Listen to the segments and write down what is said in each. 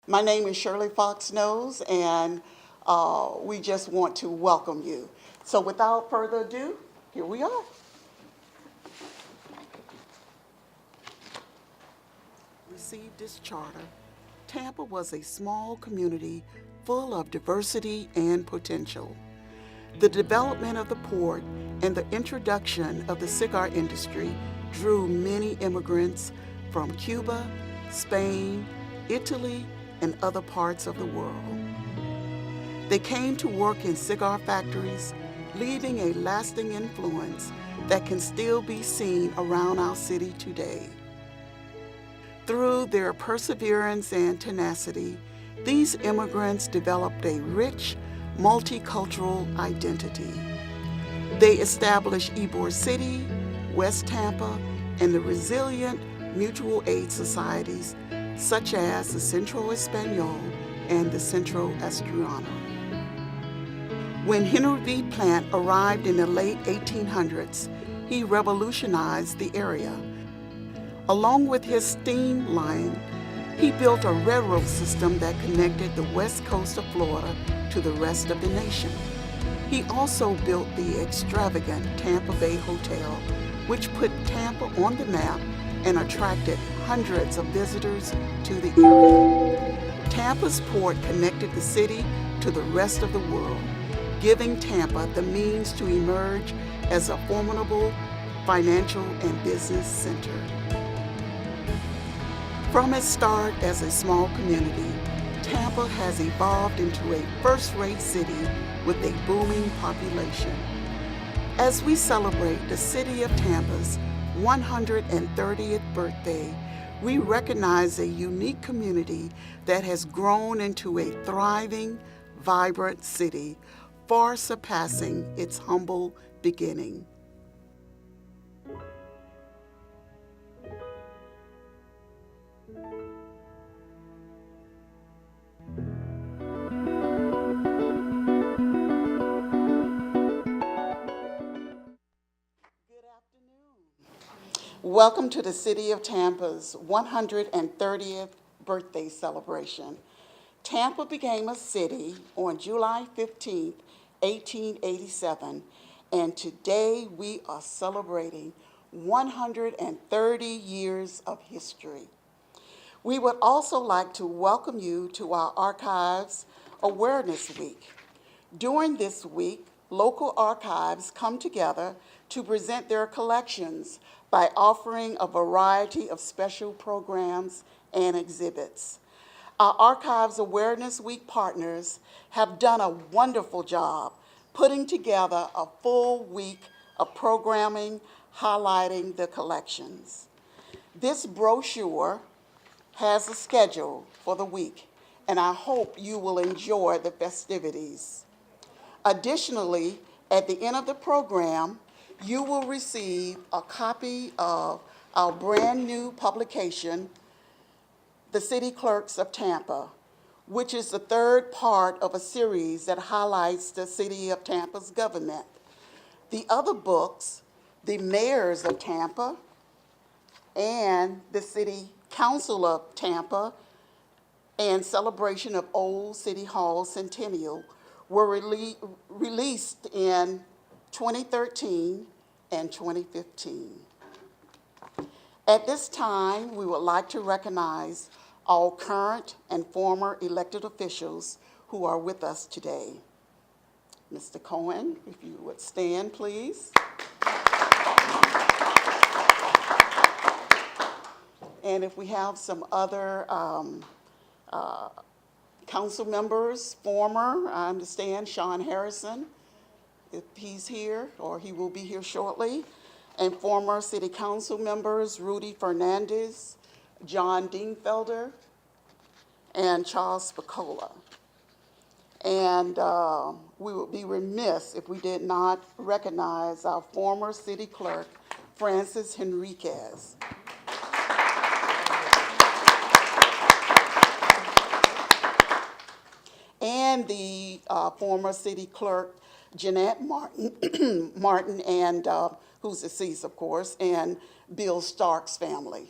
My name is Shirley Fox-Nose, and we just want to welcome you. So without further ado, here we are. Received this charter, Tampa was a small community full of diversity and potential. The development of the port and the introduction of the cigar industry drew many immigrants from Cuba, Spain, Italy, and other parts of the world. They came to work in cigar factories, leaving a lasting influence that can still be seen around our city today. Through their perseverance and tenacity, these immigrants developed a rich, multicultural identity. They established Ybor City, West Tampa, and the resilient mutual aid societies such as the Centro Espanol and the Centro Asturiano. When Henry V. Plant arrived in the late 1800s, he revolutionized the area. Along with his steam line, he built a railroad system that connected the west coast of Florida to the rest of the nation. He also built the extravagant Tampa Bay Hotel, which put Tampa on the map and attracted hundreds of visitors to the area. Tampa's port connected the city to the rest of the world, giving Tampa the means to emerge as a formidable financial and business center. From its start as a small community, Tampa has evolved into a first-rate city with a booming population. As we celebrate the city of Tampa's 130th birthday, we recognize a unique community that has grown into a thriving, vibrant city, far surpassing its humble beginning. Welcome to the City of Tampa's 130th birthday celebration. Tampa became a city on July 15, 1887, and today we are celebrating 130 years of history. We would also like to welcome you to our Archives Awareness Week. During this week, local archives come together to present their collections by offering a variety of special programs and exhibits. Our Archives Awareness Week partners have done a wonderful job putting together a full week of programming highlighting the collections. This brochure has a schedule for the week, and I hope you will enjoy the festivities. Additionally, at the end of the program, you will receive a copy of our brand new publication, The City Clerks of Tampa, which is the third part of a series that highlights the City of Tampa's government. The other books, The Mayors of Tampa and the City Council of Tampa and Celebration of Old City Hall Centennial, were released in 2013 and 2015. At this time, we would like to recognize all current and former elected officials who are with us today. Mr. Cohen, if you would stand, please. And if we have some other council members, former, I understand Sean Harrison, if he's here, or he will be here shortly, and former city council members Rudy Fernandez, John Dingfelder, and Charles Spicola. And we would be remiss if we did not recognize our former city clerk, Francis Henriquez. And the former city clerk, Jeanette Martin, and who's deceased, of course, and Bill Stark's family.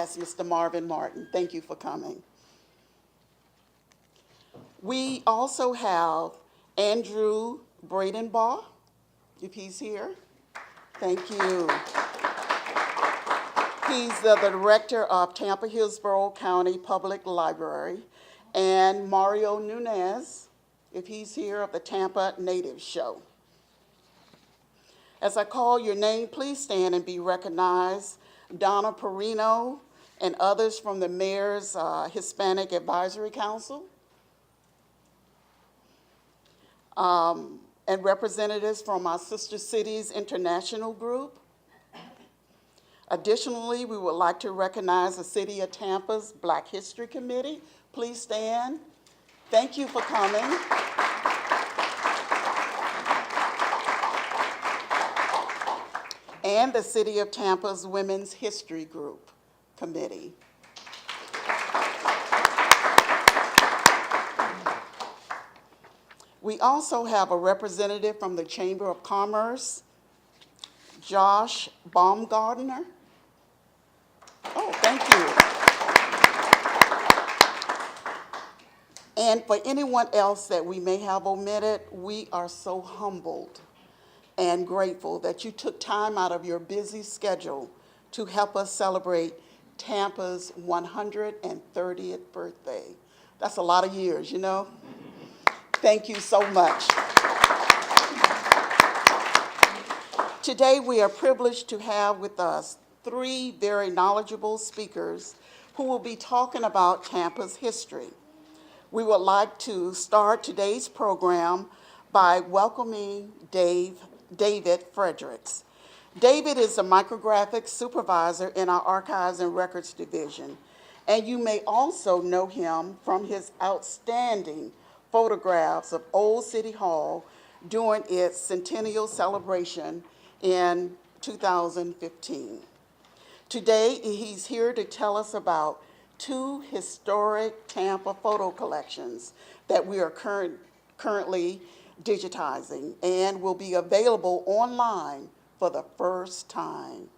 That's Mr. Marvin Martin. Thank you for coming. We also have Andrew Bradenbaugh, if he's here. Thank you. He's the director of Tampa Hillsborough County Public Library. And Mario Nunez, if he's here, of the Tampa Native Show. As I call your name, please stand and be recognized. Donna Perino and others from the Mayor's Hispanic Advisory Council. And representatives from our Sister Cities International Group. Additionally, we would like to recognize the City of Tampa's Black History Committee. Please stand. Thank you for coming. And the City of Tampa's Women's History Group Committee. We also have a representative from the Chamber of Commerce, Josh Baumgartner. Oh, thank you. And for anyone else that we may have omitted, we are so humbled and grateful that you took time out of your busy schedule to help us celebrate Tampa's 130th birthday. That's a lot of years, you know? Thank you so much. Today, we are privileged to have with us 3 very knowledgeable speakers who will be talking about Tampa's history. We would like to start today's program by welcoming David Fredericks. David is a micrographics supervisor in our Archives and Records Division, and you may also know him from his outstanding photographs of Old City Hall during its centennial celebration in 2015. Today, he's here to tell us about 2 historic Tampa photo collections that we are currently digitizing and will be available online for the first time.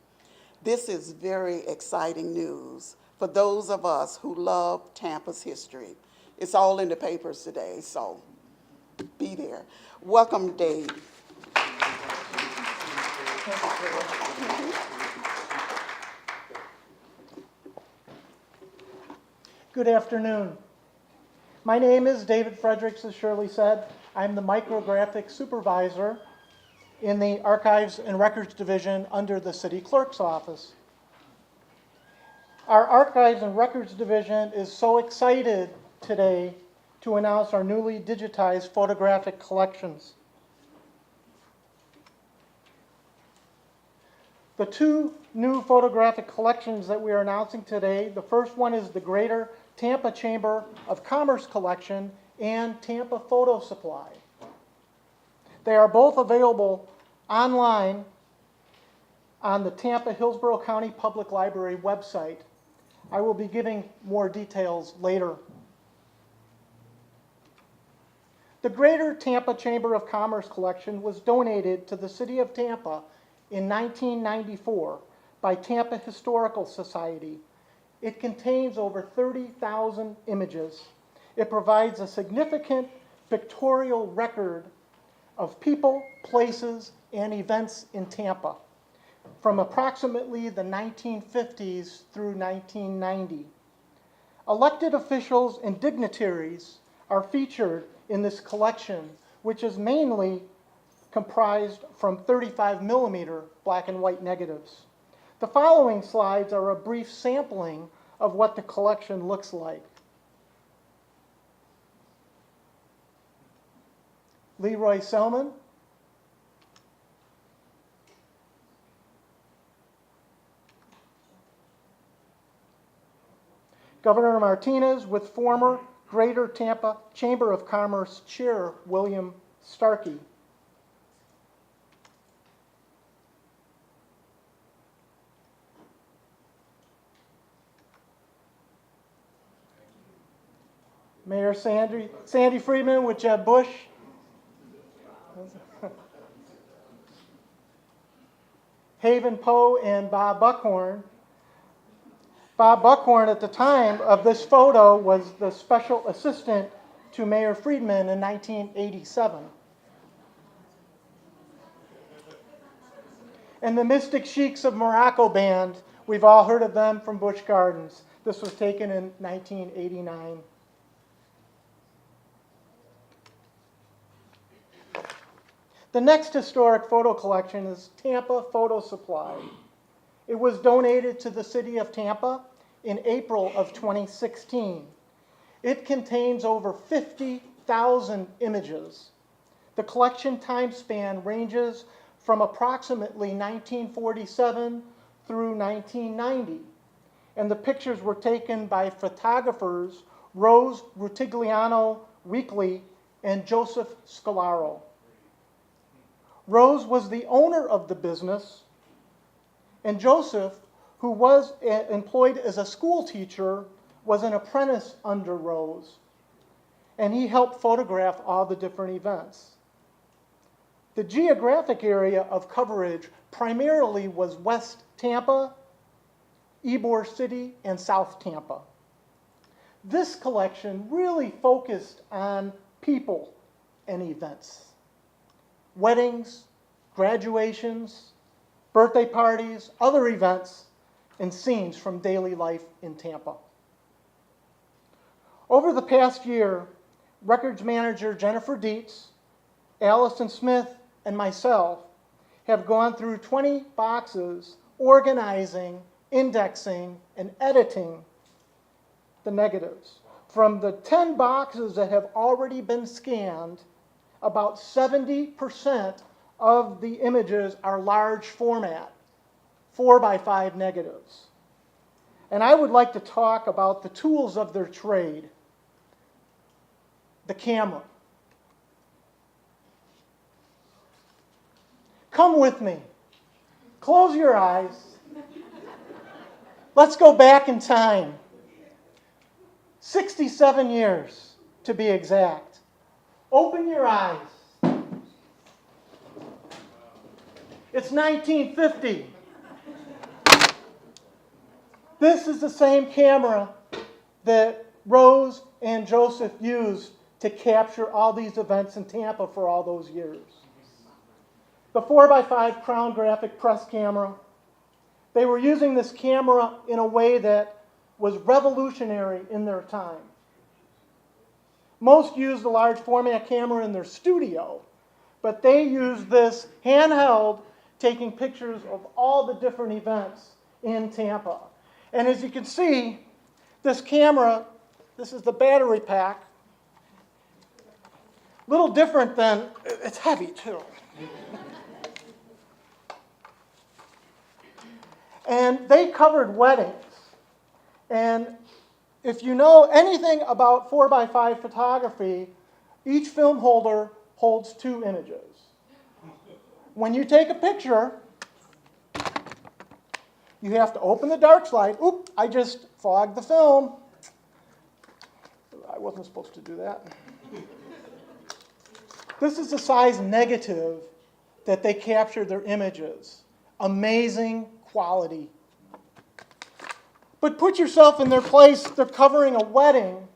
This is very exciting news for those of us who love Tampa's history. It's all in the papers today, so be there. Welcome, Dave. Good afternoon. My name is David Fredericks, as Shirley said. I'm the micrographic supervisor in the Archives and Records Division under the City Clerk's office. Our Archives and Records Division is so excited today to announce our newly digitized photographic collections. The 2 new photographic collections that we are announcing today, the first one is the Greater Tampa Chamber of Commerce Collection and Tampa Photo Supply. They are both available online on the Tampa Hillsborough County Public Library website. I will be giving more details later. The Greater Tampa Chamber of Commerce Collection was donated to the City of Tampa in 1994 by Tampa Historical Society. It contains over 30,000 images. It provides a significant pictorial record of people, places, and events in Tampa from approximately the 1950s through 1990. Elected officials and dignitaries are featured in this collection, which is mainly comprised from 35mm black and white negatives. The following slides are a brief sampling of what the collection looks like. Leroy Selman, Governor Martinez with former Greater Tampa Chamber of Commerce Chair William Starkey. Mayor Sandy Friedman with Jeb Bush. Haven Poe and Bob Buckhorn. Bob Buckhorn at the time of this photo was the special assistant to Mayor Friedman in 1987. And the Mystic Sheiks of Morocco Band, we've all heard of them from Busch Gardens. This was taken in 1989. The next historic photo collection is Tampa Photo Supply. It was donated to the city of Tampa in April of 2016. It contains over 50,000 images. The collection time span ranges from approximately 1947 through 1990. And the pictures were taken by photographers Rose Rutigliano Weekly and Joseph Scalaro. Rose was the owner of the business, and Joseph, who was employed as a school teacher, was an apprentice under Rose, and he helped photograph all the different events. The geographic area of coverage primarily was West Tampa, Ybor City, and South Tampa. This collection really focused on people and events. Weddings, graduations, birthday parties, other events, and scenes from daily life in Tampa. Over the past year, records manager Jennifer Dietz, Allison Smith, and myself have gone through 20 boxes organizing, indexing, and editing the negatives. From the 10 boxes that have already been scanned, about 70% of the images are large format, 4x5 negatives. And I would like to talk about the tools of their trade. The camera. Come with me. Close your eyes. Let's go back in time. 67 years, to be exact. Open your eyes. It's 1950. This is the same camera that Rose and Joseph used to capture all these events in Tampa for all those years. The 4x5 Crown Graphic press camera. They were using this camera in a way that was revolutionary in their time. Most used a large format camera in their studio, but they used this handheld, taking pictures of all the different events in Tampa. And as you can see, this camera, this is the battery pack. Little different than, it's heavy too. And they covered weddings. And if you know anything about 4x5 photography, each film holder holds 2 images. When you take a picture, you have to open the dark slide. Oop, I just fogged the film. I wasn't supposed to do that. This is the size negative that they captured their images. Amazing quality. But put yourself in their place. They're covering a wedding,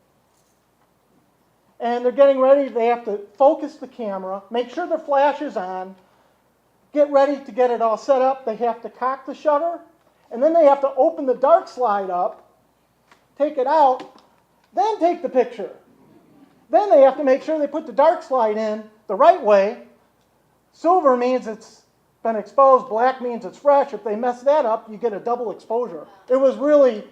and they're getting ready. They have to focus the camera, make sure the flash is on, get ready to get it all set up. They have to cock the shutter, and then they have to open the dark slide up, take it out, then take the picture. Then they have to make sure they put the dark slide in the right way. Silver means it's been exposed, black means it's fresh. If they mess that up, you get a double exposure. It was really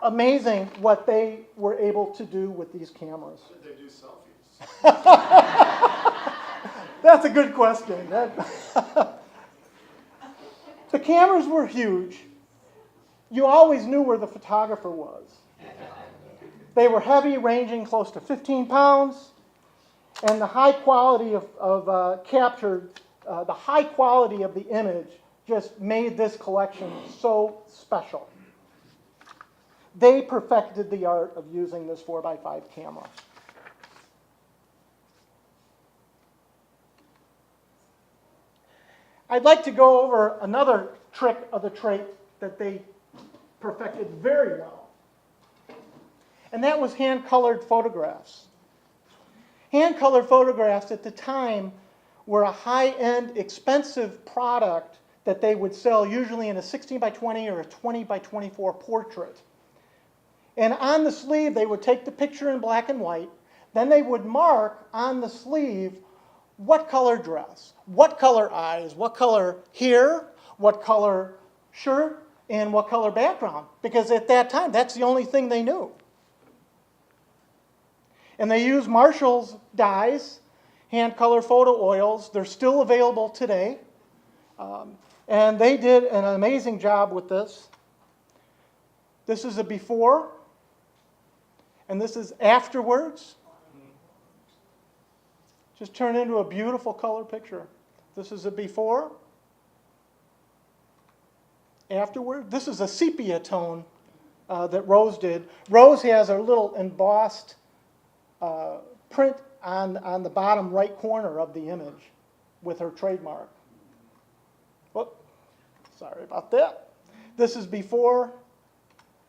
amazing what they were able to do with these cameras. How did they do selfies? That's a good question. The cameras were huge. You always knew where the photographer was. They were heavy, ranging close to 15 pounds, and the high quality of captured, the high quality of the image just made this collection so special. They perfected the art of using this 4x5 camera. I'd like to go over another trick of the trade that they perfected very well. And that was hand-colored photographs. Hand-colored photographs at the time were a high-end, expensive product that they would sell usually in a 16 by 20 or a 20 by 24 portrait. And on the sleeve, they would take the picture in black and white. Then they would mark on the sleeve what color dress, what color eyes, what color hair, what color shirt, and what color background. Because at that time, that's the only thing they knew. And they used Marshall's dyes, hand-color photo oils. They're still available today. And they did an amazing job with this. This is a before, and this is afterwards. Just turned into a beautiful color picture. This is a before. Afterward, this is a sepia tone that Rose did. Rose has a little embossed print on the bottom right corner of the image with her trademark. Oh, sorry about that. This is before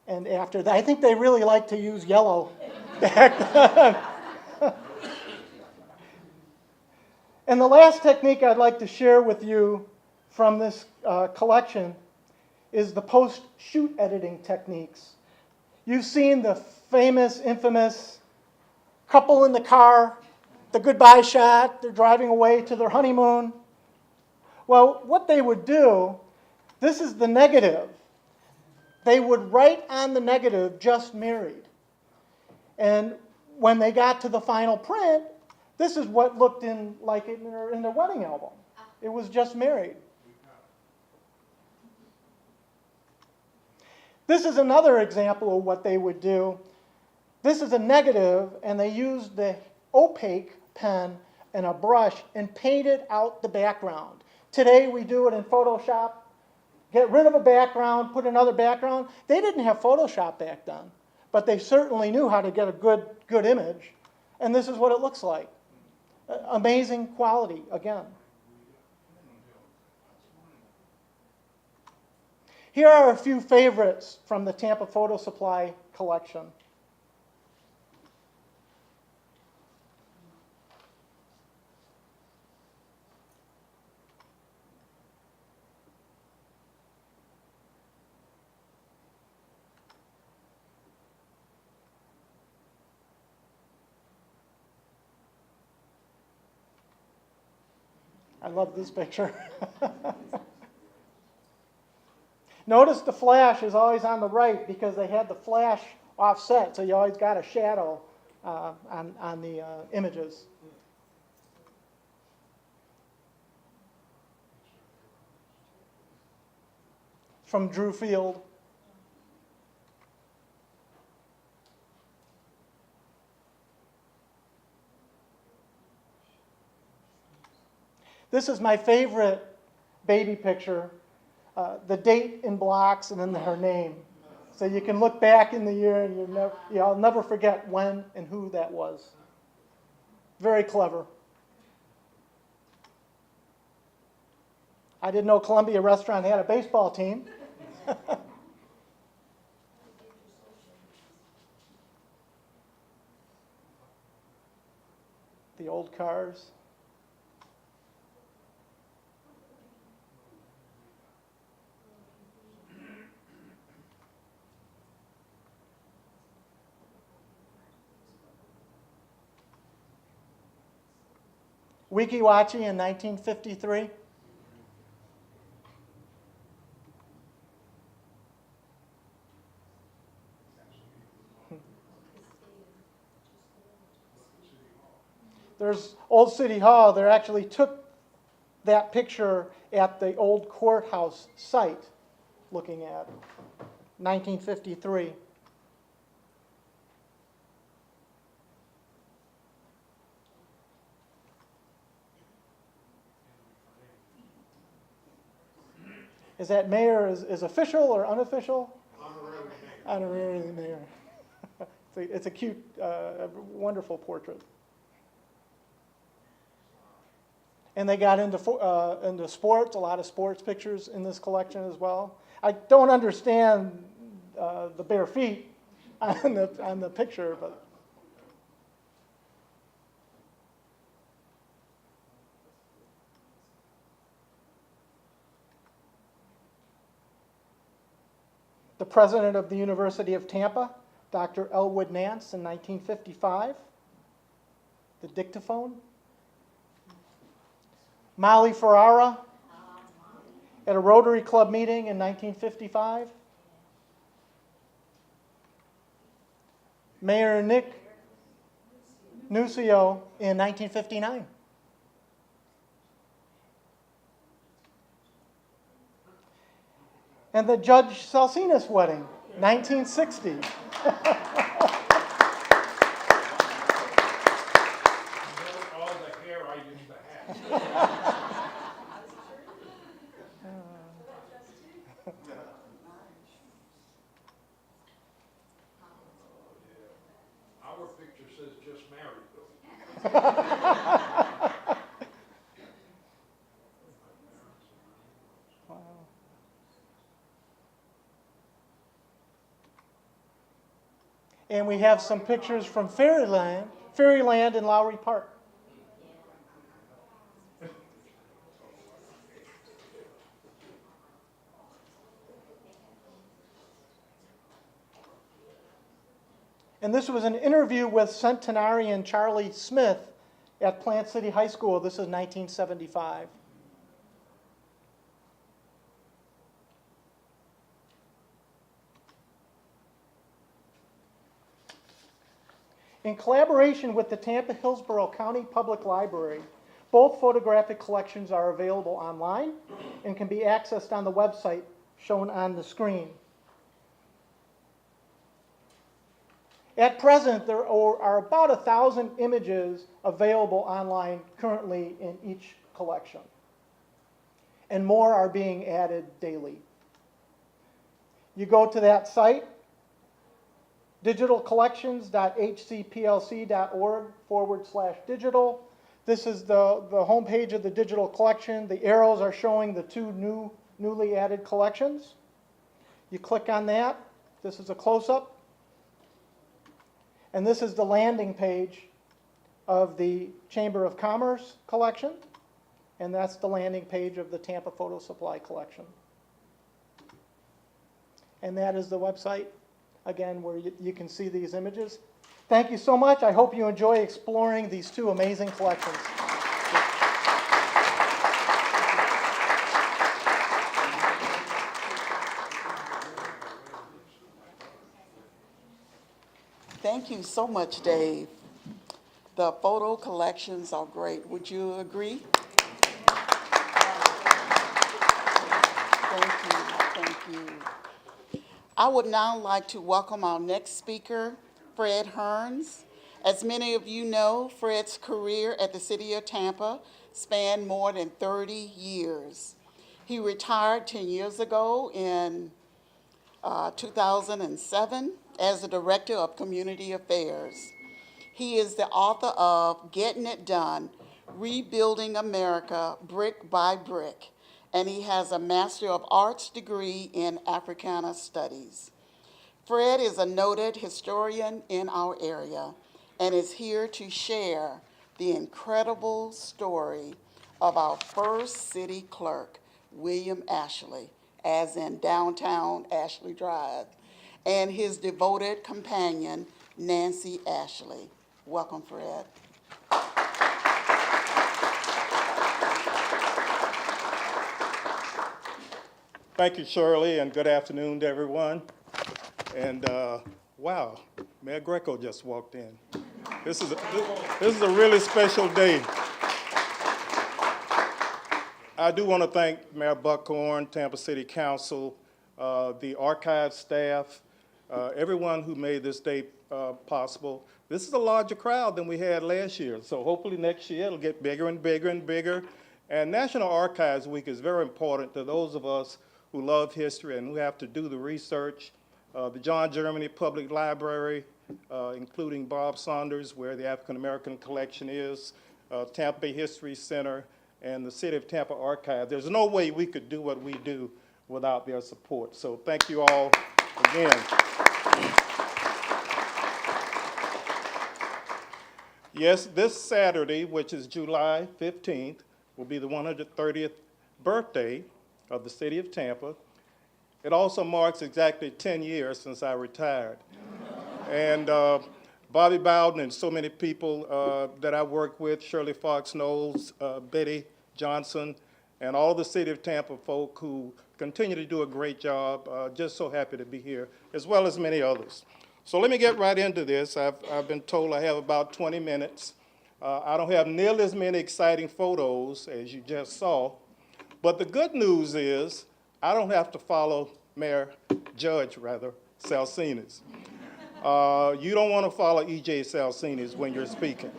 and after. I think they really like to use yellow back then. And the last technique I'd like to share with you from this collection is the post-shoot editing techniques. You've seen the famous, infamous couple in the car, the goodbye shot, they're driving away to their honeymoon. Well, what they would do, this is the negative. They would write on the negative, just married. And when they got to the final print, this is what looked like in their wedding album. It was just married. This is another example of what they would do. This is a negative, and they used the opaque pen and a brush and painted out the background. Today we do it in Photoshop. Get rid of a background, put another background. They didn't have Photoshop back then, but they certainly knew how to get a good image. And this is what it looks like. Amazing quality, again. Here are a few favorites from the Tampa Photo Supply collection. I love this picture. Notice the flash is always on the right because they had the flash offset, so you always got a shadow on the images. From Drew Field. This is my favorite baby picture, the date in blocks and then her name. So you can look back in the year and you'll never forget when and who that was. Very clever. I didn't know Columbia Restaurant had a baseball team. The old cars. Weeki Wachee in 1953. There's Old City Hall. They actually took that picture at the old courthouse site, looking at 1953. Is that mayor is official or unofficial? Honorary mayor. It's a cute, wonderful portrait. And they got into sports, a lot of sports pictures in this collection as well. I don't understand the bare feet on the picture, but. The president of the University of Tampa, Dr. Elwood Nance, in 1955. The dictaphone. Molly Ferrara at a Rotary Club meeting in 1955. Mayor Nick Nucio in 1959. And the Judge Salcines wedding, 1960. All the hair I used to have. Our picture says just married, though. And we have some pictures from Fairyland in Lowry Park. And this was an interview with centenarian Charlie Smith at Plant City High School. This is 1975. In collaboration with the Tampa-Hillsborough County Public Library, both photographic collections are available online and can be accessed on the website shown on the screen. At present, there are about 1,000 images available online currently in each collection, and more are being added daily. You go to that site, digitalcollections.hcplc.org/digital. This is the homepage of the digital collection. The arrows are showing the two newly added collections. You click on that. This is a close-up. And this is the landing page of the Chamber of Commerce collection. And that's the landing page of the Tampa Photo Supply collection. And that is the website, again, where you can see these images. Thank you so much. I hope you enjoy exploring these two amazing collections. Thank you so much, Dave. The photo collections are great. Would you agree? Thank you. Thank you. I would now like to welcome our next speaker, Fred Hearns. As many of you know, Fred's career at the City of Tampa spanned more than 30 years. He retired 10 years ago in 2007 as the Director of Community Affairs. He is the author of Getting It Done, Rebuilding America Brick by Brick, and he has a Master of Arts degree in Africana Studies. Fred is a noted historian in our area and is here to share the incredible story of our first city clerk, William Ashley, as in downtown Ashley Drive, and his devoted companion, Nancy Ashley. Welcome, Fred. Thank you, Shirley, and good afternoon to everyone. And wow, Mayor Greco just walked in. This is a really special day. I do want to thank Mayor Buckhorn, Tampa City Council, the archive staff, everyone who made this day possible. This is a larger crowd than we had last year, so hopefully next year it'll get bigger and bigger and bigger. And National Archives Week is very important to those of us who love history and who have to do the research. The John Germany Public Library, including Bob Saunders, where the African American collection is, Tampa Bay History Center, and the City of Tampa Archive. There's no way we could do what we do without their support. So thank you all again. Yes, this Saturday, which is July 15th, will be the 130th birthday of the city of Tampa. It also marks exactly 10 years since I retired. And Bobby Bowden and so many people that I work with, Shirley Fox Knowles, Betty Johnson, and all the city of Tampa folk who continue to do a great job. Just so happy to be here, as well as many others. So let me get right into this. I've been told I have about 20 minutes. I don't have nearly as many exciting photos as you just saw, but the good news is I don't have to follow Judge Salcines. You don't want to follow E.J. Salcines when you're speaking.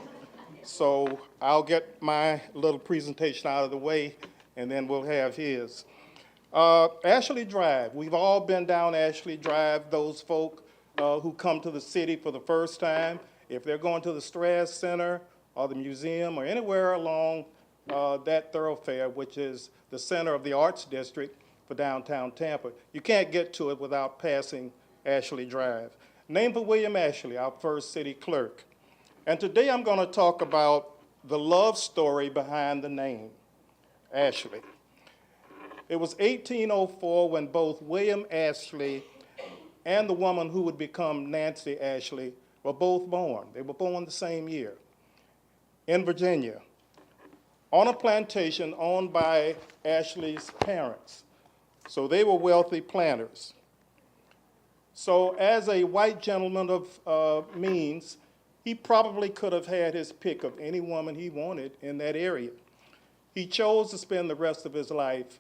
So I'll get my little presentation out of the way, and then we'll have his. Ashley Drive. We've all been down Ashley Drive, those folk who come to the city for the first time. If they're going to the Strass Center or the museum or anywhere along that thoroughfare, which is the center of the Arts District for downtown Tampa, you can't get to it without passing Ashley Drive. Named for William Ashley, our first city clerk. And today I'm going to talk about the love story behind the name, Ashley. It was 1804 when both William Ashley and the woman who would become Nancy Ashley were both born. They were born the same year in Virginia on a plantation owned by Ashley's parents. So they were wealthy planters. So as a white gentleman of means, he probably could have had his pick of any woman he wanted in that area. He chose to spend the rest of his life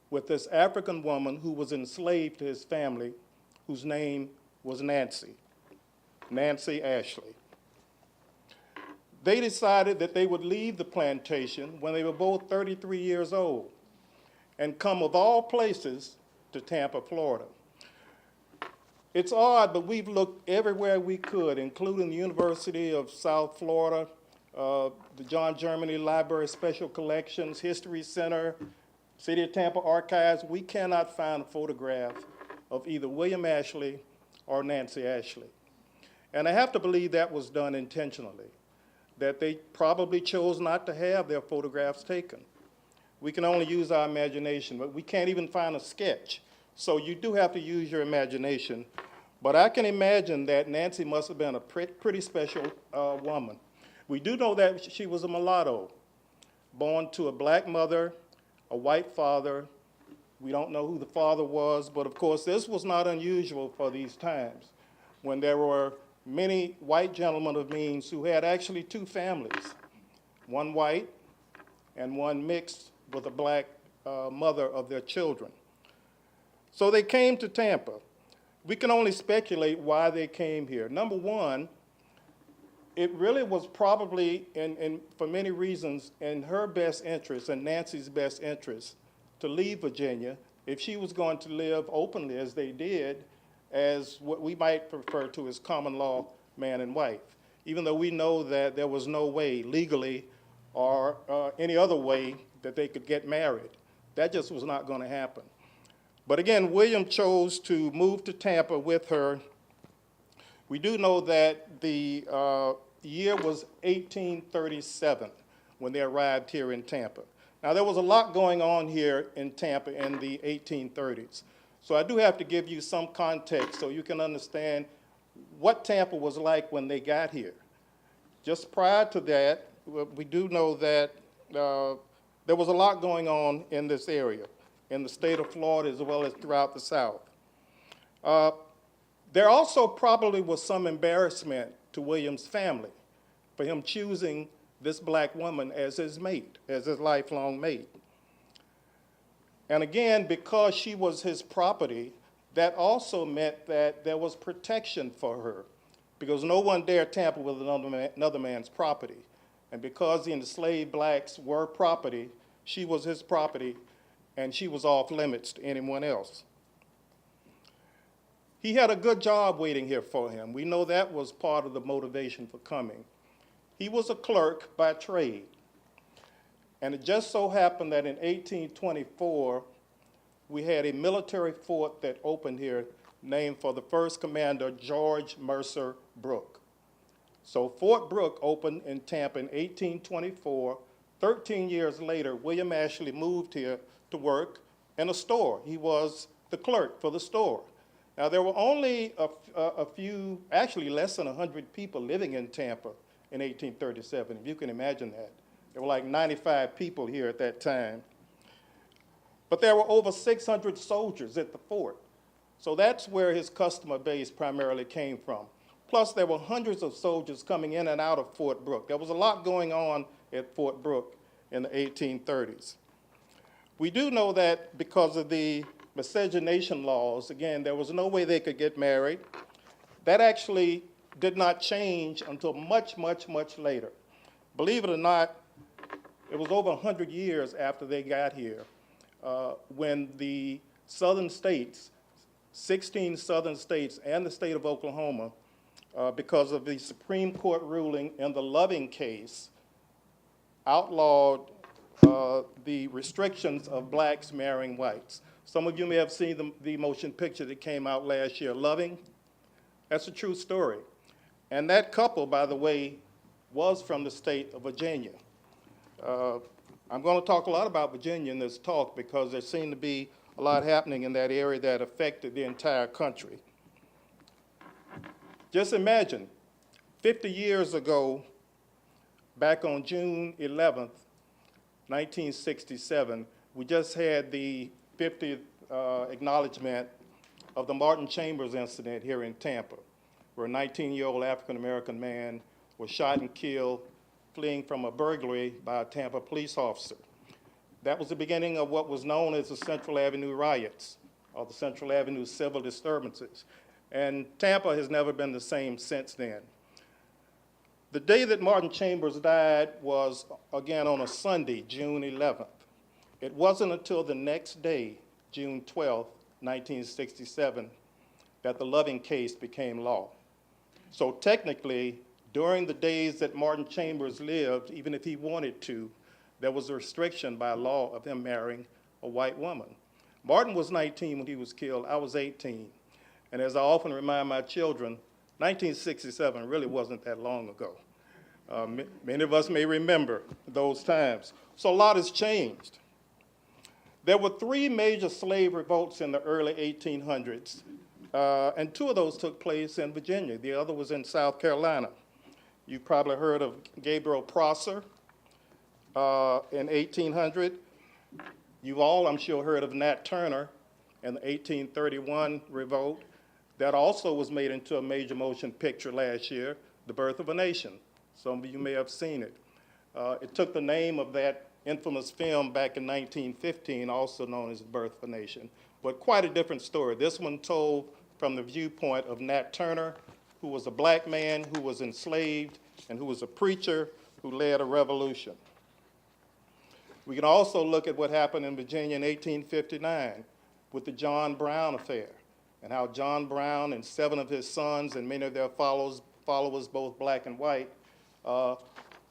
with this African woman who was enslaved to his family, whose name was Nancy Ashley. They decided that they would leave the plantation when they were both 33 years old and come, of all places, to Tampa, Florida. It's odd, but we've looked everywhere we could, including the University of South Florida, the John Germany Library Special Collections, History Center, City of Tampa Archives. We cannot find a photograph of either William Ashley or Nancy Ashley. And I have to believe that was done intentionally, that they probably chose not to have their photographs taken. We can only use our imagination, but we can't even find a sketch. So you do have to use your imagination. But I can imagine that Nancy must have been a pretty special woman. We do know that she was a mulatto, born to a black mother, a white father. We don't know who the father was, but of course this was not unusual for these times, when there were many white gentlemen of means who had actually two families, one white and one mixed with a black mother of their children. So they came to Tampa. We can only speculate why they came here. Number one, it really was probably, for many reasons, in her best interest and Nancy's best interest to leave Virginia if she was going to live openly, as they did, as what we might refer to as common law man and wife, even though we know that there was no way legally or any other way that they could get married. That just was not going to happen. But again, William chose to move to Tampa with her. We do know that the year was 1837 when they arrived here in Tampa. Now, there was a lot going on here in Tampa in the 1830s. So I do have to give you some context so you can understand what Tampa was like when they got here. Just prior to that, we do know that there was a lot going on in this area, in the state of Florida as well as throughout the South. There also probably was some embarrassment to William's family for him choosing this black woman as his mate, as his lifelong mate. And again, because she was his property, that also meant that there was protection for her, because no one dared tamper with another man's property. And because the enslaved blacks were property, she was his property, and she was off limits to anyone else. He had a good job waiting here for him. We know that was part of the motivation for coming. He was a clerk by trade. And it just so happened that in 1824, we had a military fort that opened here named for the first commander, George Mercer Brooke. So Fort Brooke opened in Tampa in 1824. 13 years later, William Ashley moved here to work in a store. He was the clerk for the store. Now, there were only a few, actually less than 100 people living in Tampa in 1837, if you can imagine that. There were like 95 people here at that time. But there were over 600 soldiers at the fort. So that's where his customer base primarily came from. Plus, there were hundreds of soldiers coming in and out of Fort Brooke. There was a lot going on at Fort Brooke in the 1830s. We do know that because of the miscegenation laws, again, there was no way they could get married. That actually did not change until much, much, much later. Believe it or not, it was over 100 years after they got here when the southern states, 16 southern states and the state of Oklahoma, because of the Supreme Court ruling in the Loving case, outlawed the restrictions of blacks marrying whites. Some of you may have seen the motion picture that came out last year, Loving. That's a true story. And that couple, by the way, was from the state of Virginia. I'm going to talk a lot about Virginia in this talk because there seemed to be a lot happening in that area that affected the entire country. Just imagine, 50 years ago, back on June 11th, 1967, we just had the 50th acknowledgement of the Martin Chambers incident here in Tampa, where a 19-year-old African-American man was shot and killed fleeing from a burglary by a Tampa police officer. That was the beginning of what was known as the Central Avenue riots, or the Central Avenue civil disturbances. And Tampa has never been the same since then. The day that Martin Chambers died was, again, on a Sunday, June 11th. It wasn't until the next day, June 12th, 1967, that the Loving case became law. So technically, during the days that Martin Chambers lived, even if he wanted to, there was a restriction by law of him marrying a white woman. Martin was 19 when he was killed. I was 18. And as I often remind my children, 1967 really wasn't that long ago. Many of us may remember those times. So a lot has changed. There were 3 major slave revolts in the early 1800s, and 2 of those took place in Virginia. The other was in South Carolina. You've probably heard of Gabriel Prosser in 1800. You've all, I'm sure, heard of Nat Turner and the 1831 revolt. That also was made into a major motion picture last year, The Birth of a Nation. Some of you may have seen it. It took the name of that infamous film back in 1915, also known as The Birth of a Nation, but quite a different story. This one told from the viewpoint of Nat Turner, who was a black man who was enslaved and who was a preacher who led a revolution. We can also look at what happened in Virginia in 1859 with the John Brown affair, and how John Brown and 7 of his sons and many of their followers, both black and white,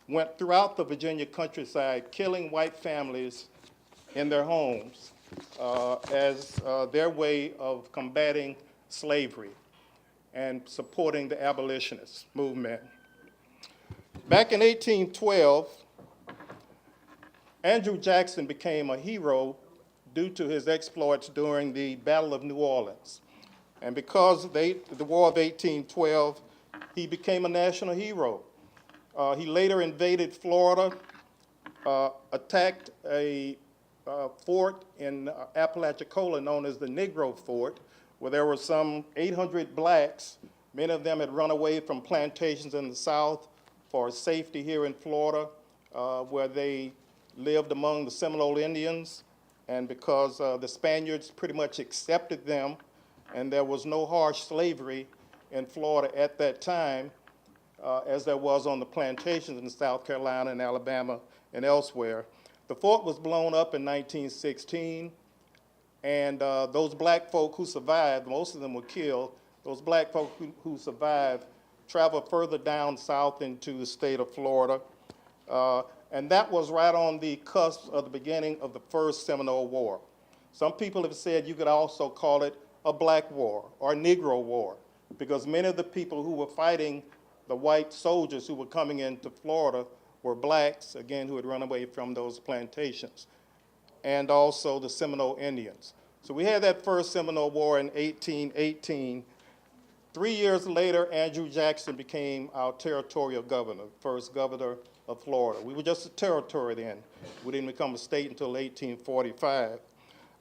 went throughout the Virginia countryside killing white families in their homes as their way of combating slavery and supporting the abolitionist movement. Back in 1812, Andrew Jackson became a hero due to his exploits during the Battle of New Orleans. And because of the War of 1812, he became a national hero. He later invaded Florida, attacked a fort in Apalachicola known as the Negro Fort, where there were some 800 blacks. Many of them had run away from plantations in the South for safety here in Florida, where they lived among the Seminole Indians. And because the Spaniards pretty much accepted them, and there was no harsh slavery in Florida at that time, as there was on the plantations in South Carolina and Alabama and elsewhere. The fort was blown up in 1916, and those black folk who survived, most of them were killed, those black folk who survived traveled further down south into the state of Florida. And that was right on the cusp of the beginning of the First Seminole War. Some people have said you could also call it a black war or Negro war, because many of the people who were fighting the white soldiers who were coming into Florida were blacks, again, who had run away from those plantations, and also the Seminole Indians. So we had that first Seminole War in 1818. 3 years later, Andrew Jackson became our territorial governor, first governor of Florida. We were just a territory then. We didn't become a state until 1845.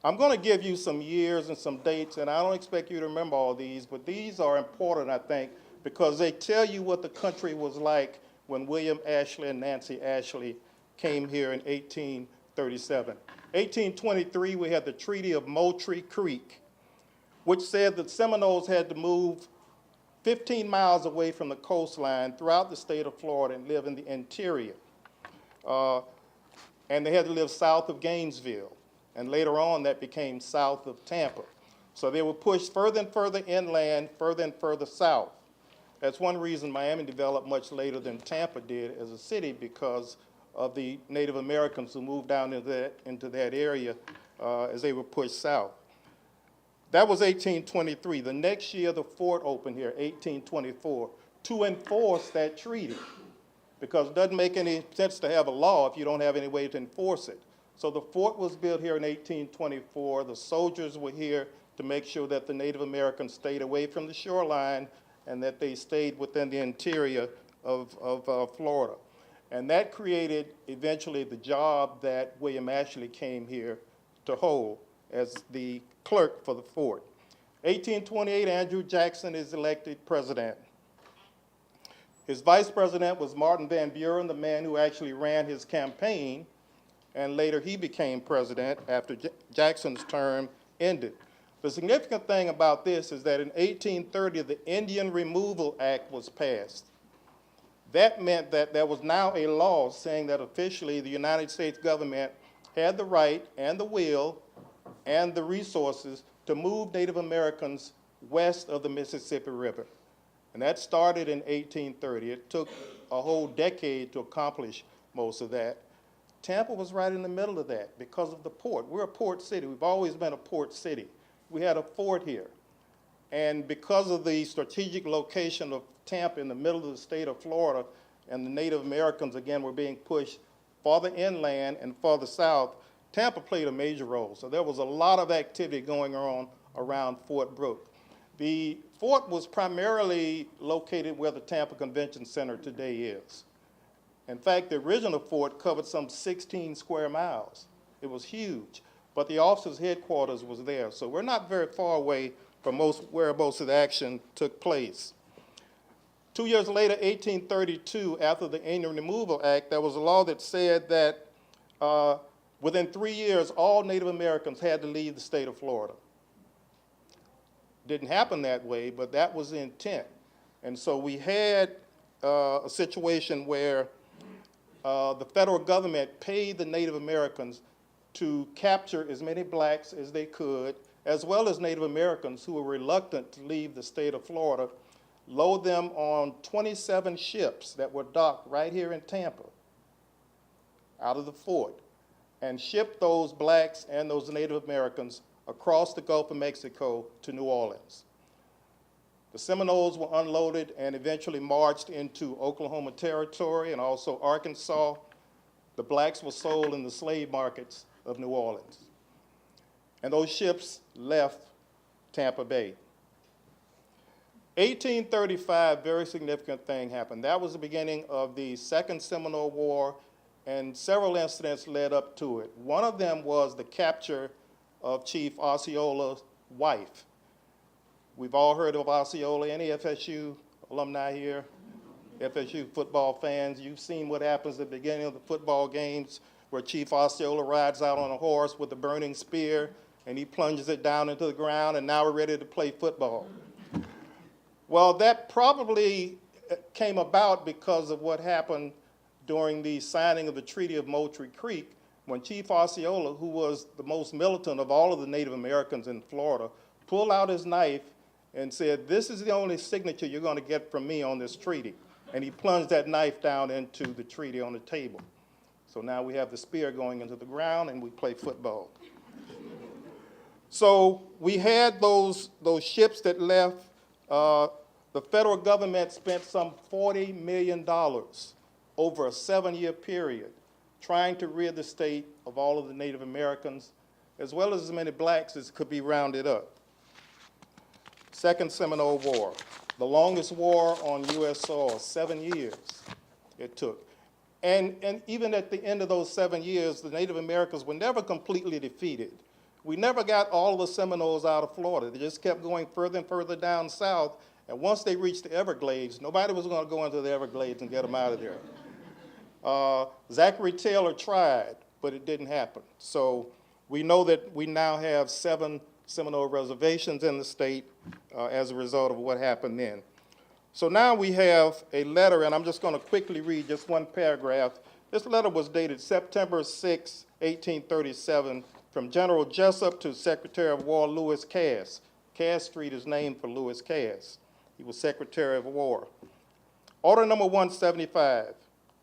I'm going to give you some years and some dates, and I don't expect you to remember all these, but these are important, I think, because they tell you what the country was like when William Ashley and Nancy Ashley came here in 1837. 1823, we had the Treaty of Moultrie Creek, which said that Seminoles had to move 15 miles away from the coastline throughout the state of Florida and live in the interior. And they had to live south of Gainesville. And later on, that became south of Tampa. So they were pushed further and further inland, further and further south. That's one reason Miami developed much later than Tampa did as a city, because of the Native Americans who moved down into that area as they were pushed south. That was 1823. The next year, the fort opened here, 1824, to enforce that treaty, because it doesn't make any sense to have a law if you don't have any way to enforce it. So the fort was built here in 1824. The soldiers were here to make sure that the Native Americans stayed away from the shoreline and that they stayed within the interior of Florida. And that created eventually the job that William Ashley came here to hold as the clerk for the fort. 1828, Andrew Jackson is elected president. His vice president was Martin Van Buren, the man who actually ran his campaign, and later he became president after Jackson's term ended. The significant thing about this is that in 1830, the Indian Removal Act was passed. That meant that there was now a law saying that officially the United States government had the right and the will and the resources to move Native Americans west of the Mississippi River. And that started in 1830. It took a whole decade to accomplish most of that. Tampa was right in the middle of that because of the port. We're a port city. We've always been a port city. We had a fort here. And because of the strategic location of Tampa in the middle of the state of Florida, and the Native Americans, again, were being pushed farther inland and farther south, Tampa played a major role. So there was a lot of activity going on around Fort Brooke. The fort was primarily located where the Tampa Convention Center today is. In fact, the original fort covered some 16 square miles. It was huge, but the officers' headquarters was there. So we're not very far away from where most of the action took place. 2 years later, 1832, after the Indian Removal Act, there was a law that said that within 3 years, all Native Americans had to leave the state of Florida. Didn't happen that way, but that was the intent. And so we had a situation where the federal government paid the Native Americans to capture as many blacks as they could, as well as Native Americans who were reluctant to leave the state of Florida, load them on 27 ships that were docked right here in Tampa out of the fort, and ship those blacks and those Native Americans across the Gulf of Mexico to New Orleans. The Seminoles were unloaded and eventually marched into Oklahoma Territory and also Arkansas. The blacks were sold in the slave markets of New Orleans. And those ships left Tampa Bay. 1835, very significant thing happened. That was the beginning of the Second Seminole War, and several incidents led up to it. One of them was the capture of Chief Osceola's wife. We've all heard of Osceola. Any FSU alumni here? FSU football fans, you've seen what happens at the beginning of the football games where Chief Osceola rides out on a horse with a burning spear and he plunges it down into the ground, and now we're ready to play football. Well, that probably came about because of what happened during the signing of the Treaty of Moultrie Creek, when Chief Osceola, who was the most militant of all of the Native Americans in Florida, pulled out his knife and said, "This is the only signature you're going to get from me on this treaty." And he plunged that knife down into the treaty on the table. So now we have the spear going into the ground and we play football. So we had those ships that left. The federal government spent some $40 million over a 7-year period trying to rid the state of all of the Native Americans, as well as many blacks as could be rounded up. Second Seminole War, the longest war on U.S. soil, 7 years it took. And even at the end of those 7 years, the Native Americans were never completely defeated. We never got all the Seminoles out of Florida. They just kept going further and further down south. And once they reached the Everglades, nobody was going to go into the Everglades and get them out of there. Zachary Taylor tried, but it didn't happen. So we know that we now have 7 Seminole reservations in the state as a result of what happened then. So now we have a letter, and I'm just going to quickly read just one paragraph. This letter was dated September 6, 1837, from General Jessup to Secretary of War Lewis Cass. Cass Street is named for Lewis Cass. He was Secretary of War. Order number 175.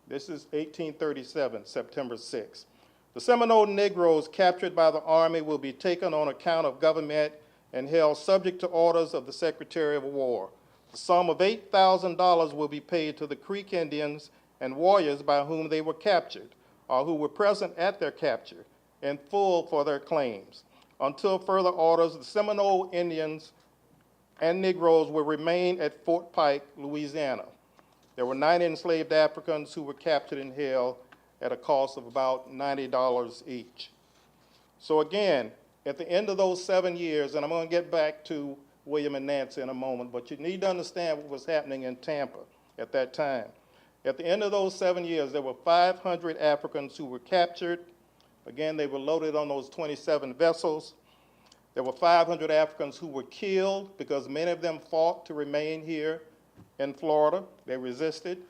This is 1837, September 6. The Seminole Negroes captured by the Army will be taken on account of government and held subject to orders of the Secretary of War. The sum of $8,000 will be paid to the Creek Indians and warriors by whom they were captured, or who were present at their capture, in full for their claims. Until further orders, the Seminole Indians and Negroes will remain at Fort Pike, Louisiana. There were 9 enslaved Africans who were captured and held at a cost of about $90 each. So again, at the end of those 7 years, and I'm going to get back to William and Nancy in a moment, but you need to understand what was happening in Tampa at that time. At the end of those 7 years, there were 500 Africans who were captured. Again, they were loaded on those 27 vessels. There were 500 Africans who were killed because many of them fought to remain here in Florida. They resisted.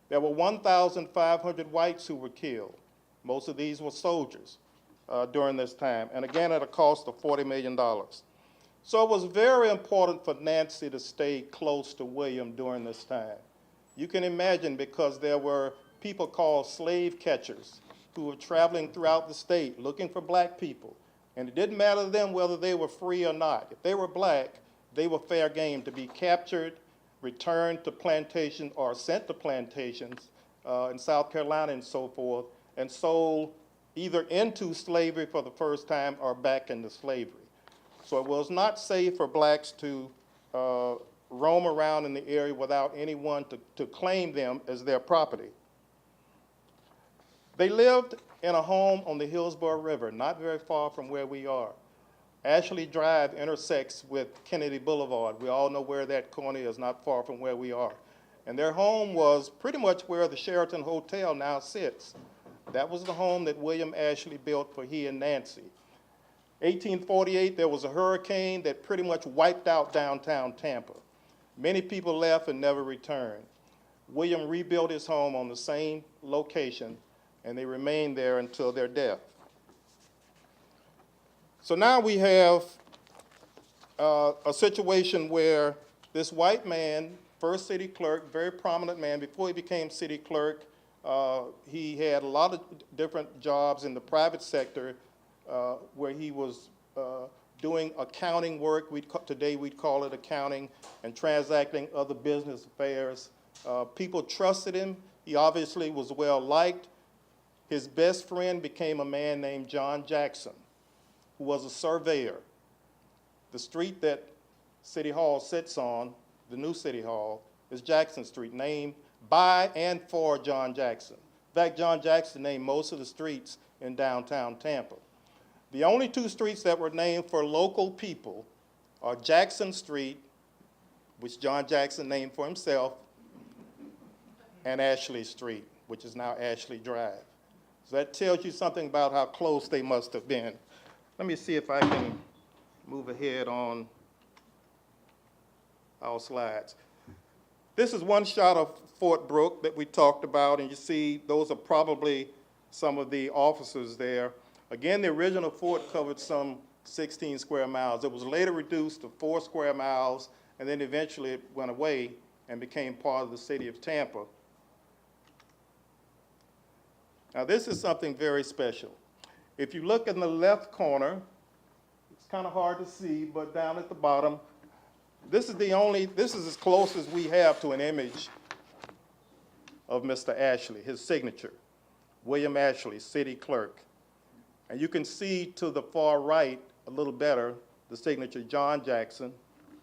There were 1,500 whites who were killed. Most of these were soldiers during this time, and again at a cost of $40 million. So it was very important for Nancy to stay close to William during this time. You can imagine, because there were people called slave catchers who were traveling throughout the state looking for black people. And it didn't matter to them whether they were free or not. If they were black, they were fair game to be captured, returned to plantation or sent to plantations in South Carolina and so forth, and sold either into slavery for the first time or back into slavery. So it was not safe for blacks to roam around in the area without anyone to claim them as their property. They lived in a home on the Hillsborough River, not very far from where we are. Ashley Drive intersects with Kennedy Boulevard. We all know where that corner is, not far from where we are. And their home was pretty much where the Sheraton Hotel now sits. That was the home that William Ashley built for he and Nancy. 1848, there was a hurricane that pretty much wiped out downtown Tampa. Many people left and never returned. William rebuilt his home on the same location, and they remained there until their death. So now we have a situation where this white man, first city clerk, very prominent man, before he became city clerk, he had a lot of different jobs in the private sector where he was doing accounting work. Today we'd call it accounting, and transacting other business affairs. People trusted him. He obviously was well liked. His best friend became a man named John Jackson, who was a surveyor. The street that City Hall sits on, the new City Hall, is Jackson Street, named by and for John Jackson. In fact, John Jackson named most of the streets in downtown Tampa. The only 2 streets that were named for local people are Jackson Street, which John Jackson named for himself, and Ashley Street, which is now Ashley Drive. So that tells you something about how close they must have been. Let me see if I can move ahead on our slides. This is one shot of Fort Brooke that we talked about, and you see those are probably some of the officers there. Again, the original fort covered some 16 square miles. It was later reduced to 4 square miles, and then eventually it went away and became part of the city of Tampa. Now, this is something very special. If you look in the left corner, kind of hard to see, but down at the bottom, this is as close as we have to an image of Mr. Ashley, his signature, William Ashley, City Clerk. And you can see to the far right a little better the signature John Jackson,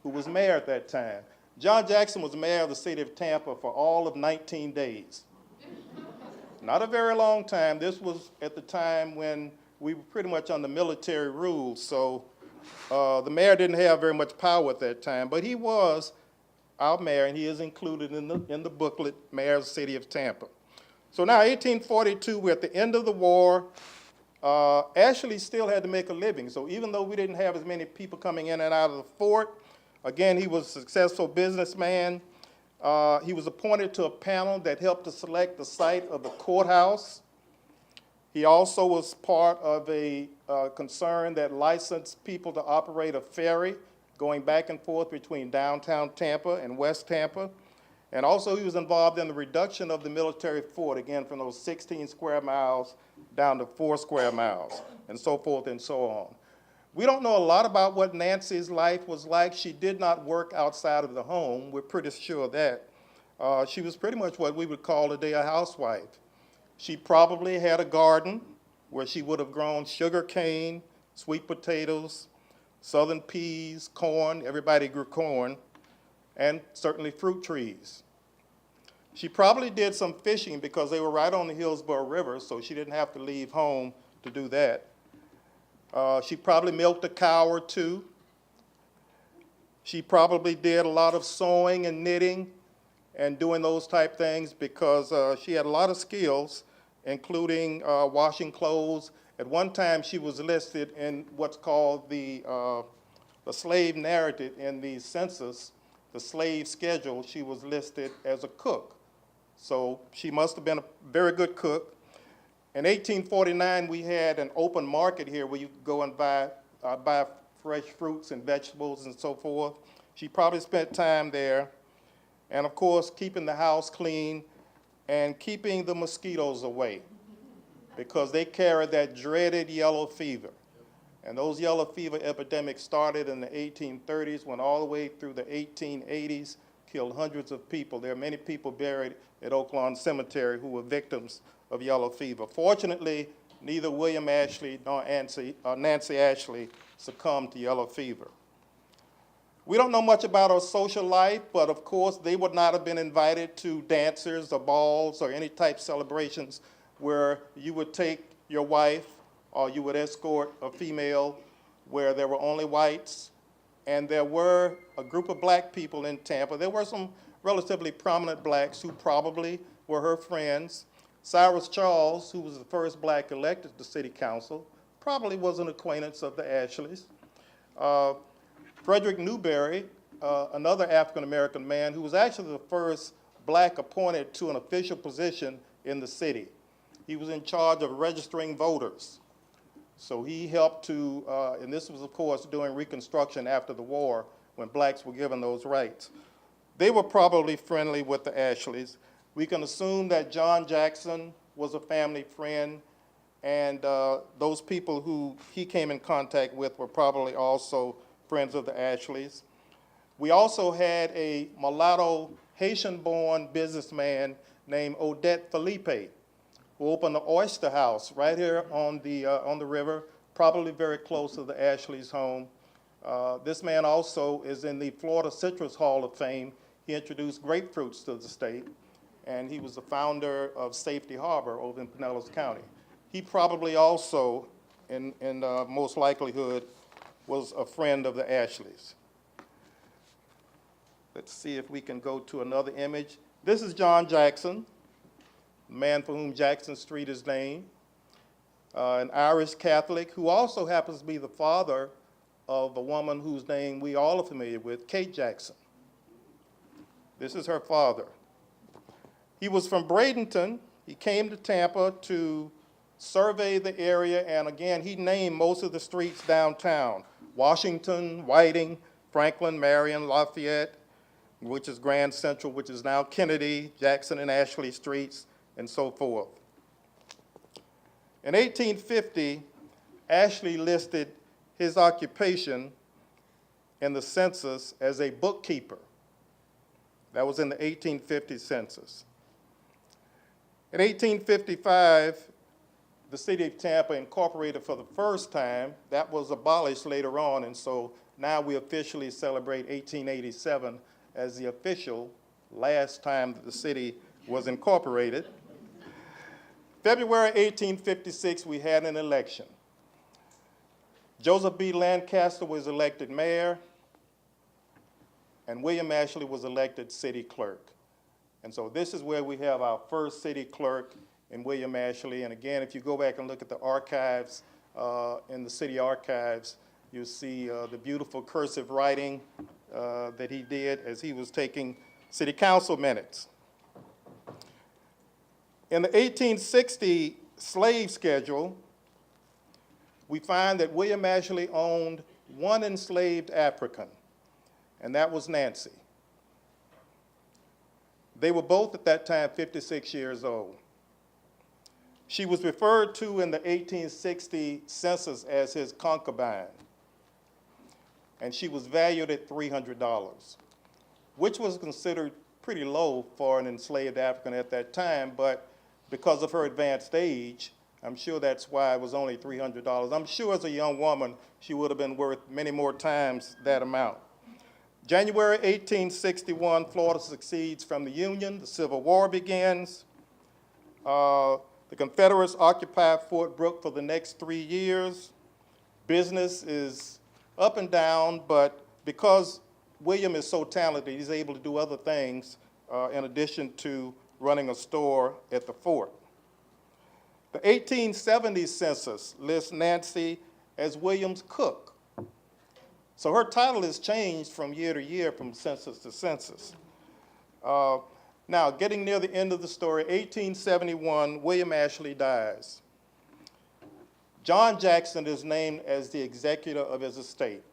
who was mayor at that time. John Jackson was mayor of the city of Tampa for all of 19 days. Not a very long time. This was at the time when we were pretty much under military rule, so the mayor didn't have very much power at that time, but he was our mayor, and he is included in the booklet, Mayor of the City of Tampa. So now, 1842, we're at the end of the war. Ashley still had to make a living, so even though we didn't have as many people coming in and out of the fort, again, he was a successful businessman. He was appointed to a panel that helped to select the site of the courthouse. He also was part of a concern that licensed people to operate a ferry going back and forth between downtown Tampa and West Tampa. And also he was involved in the reduction of the military fort, again, from those 16 square miles down to 4 square miles, and so forth and so on. We don't know a lot about what Nancy's life was like. She did not work outside of the home. We're pretty sure of that. She was pretty much what we would call today a housewife. She probably had a garden where she would have grown sugar cane, sweet potatoes, southern peas, corn. Everybody grew corn, and certainly fruit trees. She probably did some fishing because they were right on the Hillsborough River, so she didn't have to leave home to do that. She probably milked a cow or two. She probably did a lot of sewing and knitting and doing those type things because she had a lot of skills, including washing clothes. At one time, she was listed in what's called the slave narrative in the census, the slave schedule. She was listed as a cook. So she must have been a very good cook. In 1849, we had an open market here where you could go and buy fresh fruits and vegetables and so forth. She probably spent time there. And of course, keeping the house clean and keeping the mosquitoes away because they carried that dreaded yellow fever. And those yellow fever epidemics started in the 1830s, went all the way through the 1880s, killed hundreds of people. There are many people buried at Oak Lawn Cemetery who were victims of yellow fever. Fortunately, neither William Ashley nor Nancy Ashley succumbed to yellow fever. We don't know much about her social life, but of course they would not have been invited to dancers or balls or any type celebrations where you would take your wife or you would escort a female where there were only whites. And there were a group of black people in Tampa. There were some relatively prominent blacks who probably were her friends. Cyrus Charles, who was the first black elected to city council, probably was an acquaintance of the Ashleys. Frederick Newberry, another African-American man who was actually the first black appointed to an official position in the city. He was in charge of registering voters. So he helped to, and this was, of course, during Reconstruction after the war when blacks were given those rights. They were probably friendly with the Ashleys. We can assume that John Jackson was a family friend, and those people who he came in contact with were probably also friends of the Ashleys. We also had a mulatto Haitian-born businessman named Odette Felipe, who opened the Oyster House right here on the river, probably very close to the Ashleys' home. This man also is in the Florida Citrus Hall of Fame. He introduced grapefruits to the state, and he was the founder of Safety Harbor over in Pinellas County. He probably also, in most likelihood, was a friend of the Ashleys. Let's see if we can go to another image. This is John Jackson, the man for whom Jackson Street is named, an Irish Catholic who also happens to be the father of a woman whose name we all are familiar with, Kate Jackson. This is her father. He was from Bradenton. He came to Tampa to survey the area, and again, he named most of the streets downtown: Washington, Whiting, Franklin, Marion, Lafayette, which is Grand Central, which is now Kennedy, Jackson and Ashley Streets, and so forth. In 1850, Ashley listed his occupation in the census as a bookkeeper. That was in the 1850 census. In 1855, the city of Tampa incorporated for the first time. That was abolished later on, and so now we officially celebrate 1887 as the official last time that the city was incorporated. February 1856, we had an election. Joseph B. Lancaster was elected mayor, and William Ashley was elected city clerk. And so this is where we have our first city clerk in William Ashley. And again, if you go back and look at the archives, in the city archives, you'll see the beautiful cursive writing that he did as he was taking city council minutes. In the 1860 slave schedule, we find that William Ashley owned one enslaved African, and that was Nancy. They were both at that time 56 years old. She was referred to in the 1860 census as his concubine, and she was valued at $300, which was considered pretty low for an enslaved African at that time, but because of her advanced age, I'm sure that's why it was only $300. I'm sure as a young woman, she would have been worth many more times that amount. January 1861, Florida secedes from the Union. The Civil War begins. The Confederates occupy Fort Brooke for the next 3 years. Business is up and down, but because William is so talented, he's able to do other things in addition to running a store at the fort. The 1870 census lists Nancy as William's cook. So her title has changed from year to year, from census to census. Now, getting near the end of the story, 1871, William Ashley dies. John Jackson is named as the executor of his estate.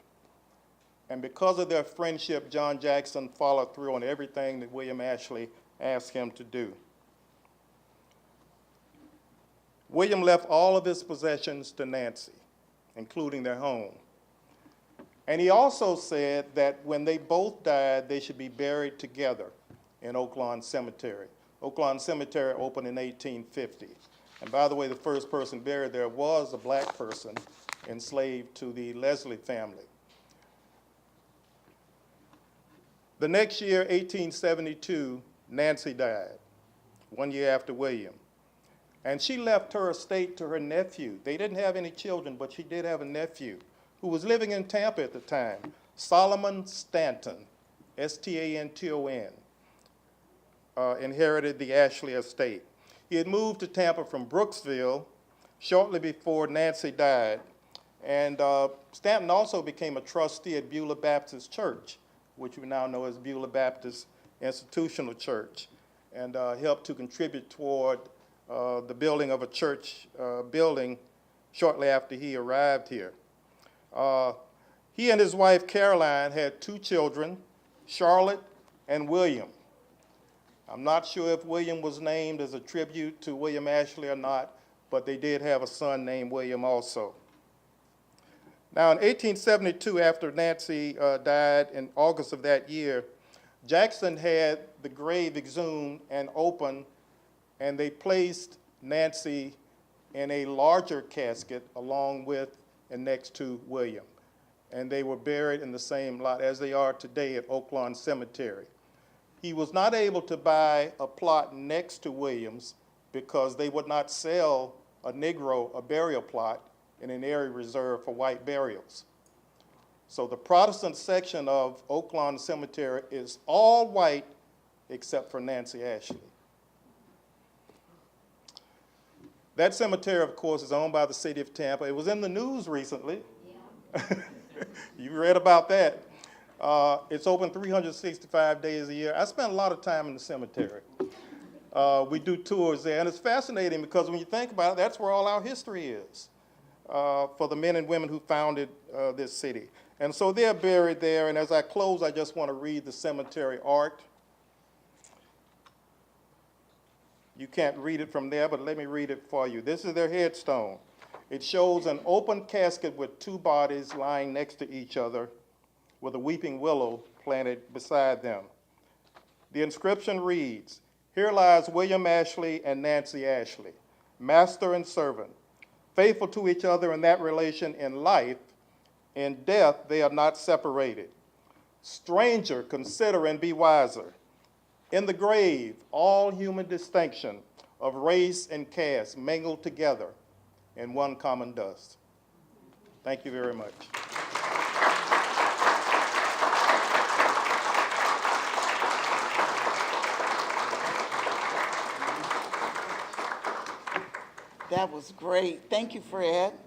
And because of their friendship, John Jackson followed through on everything that William Ashley asked him to do. William left all of his possessions to Nancy, including their home. And he also said that when they both died, they should be buried together in Oak Lawn Cemetery. Oak Lawn Cemetery opened in 1850. And by the way, the first person buried there was a black person enslaved to the Leslie family. The next year, 1872, Nancy died, 1 year after William. And she left her estate to her nephew. They didn't have any children, but she did have a nephew who was living in Tampa at the time, Solomon Stanton, S-T-A-N-T-O-N, inherited the Ashley estate. He had moved to Tampa from Brooksville shortly before Nancy died. And Stanton also became a trustee at Beulah Baptist Church, which we now know as Beulah Baptist Institutional Church, and helped to contribute toward the building of a church building shortly after he arrived here. He and his wife Caroline had 2 children, Charlotte and William. I'm not sure if William was named as a tribute to William Ashley or not, but they did have a son named William also. Now in 1872, after Nancy died in August of that year, Jackson had the grave exhumed and opened, and they placed Nancy in a larger casket along with and next to William. And they were buried in the same lot as they are today at Oak Lawn Cemetery. He was not able to buy a plot next to William's because they would not sell a Negro a burial plot in an area reserved for white burials. So the Protestant section of Oak Lawn Cemetery is all white except for Nancy Ashley. That cemetery, of course, is owned by the city of Tampa. It was in the news recently. Yeah. You read about that. It's open 365 days a year. I spent a lot of time in the cemetery. We do tours there, and it's fascinating because when you think about it, that's where all our history is for the men and women who founded this city. And so they're buried there, and as I close, I just want to read the cemetery art. You can't read it from there, but let me read it for you. This is their headstone. It shows an open casket with two bodies lying next to each other with a weeping willow planted beside them. The inscription reads, "Here lies William Ashley and Nancy Ashley, master and servant, faithful to each other in that relation in life. In death, they are not separated. Stranger, consider and be wiser. In the grave, all human distinction of race and caste mingled together in one common dust." Thank you very much. That was great. Thank you, Fred.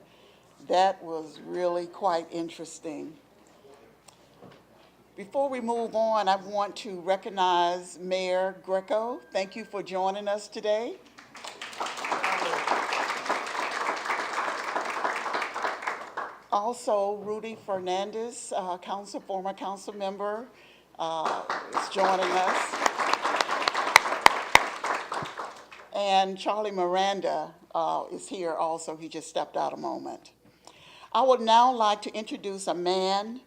That was really quite interesting. Before we move on, I want to recognize Mayor Greco. Thank you for joining us today. Also, Rudy Fernandez, former council member, is joining us. And Charlie Miranda is here also. He just stepped out a moment. I would now like to introduce a man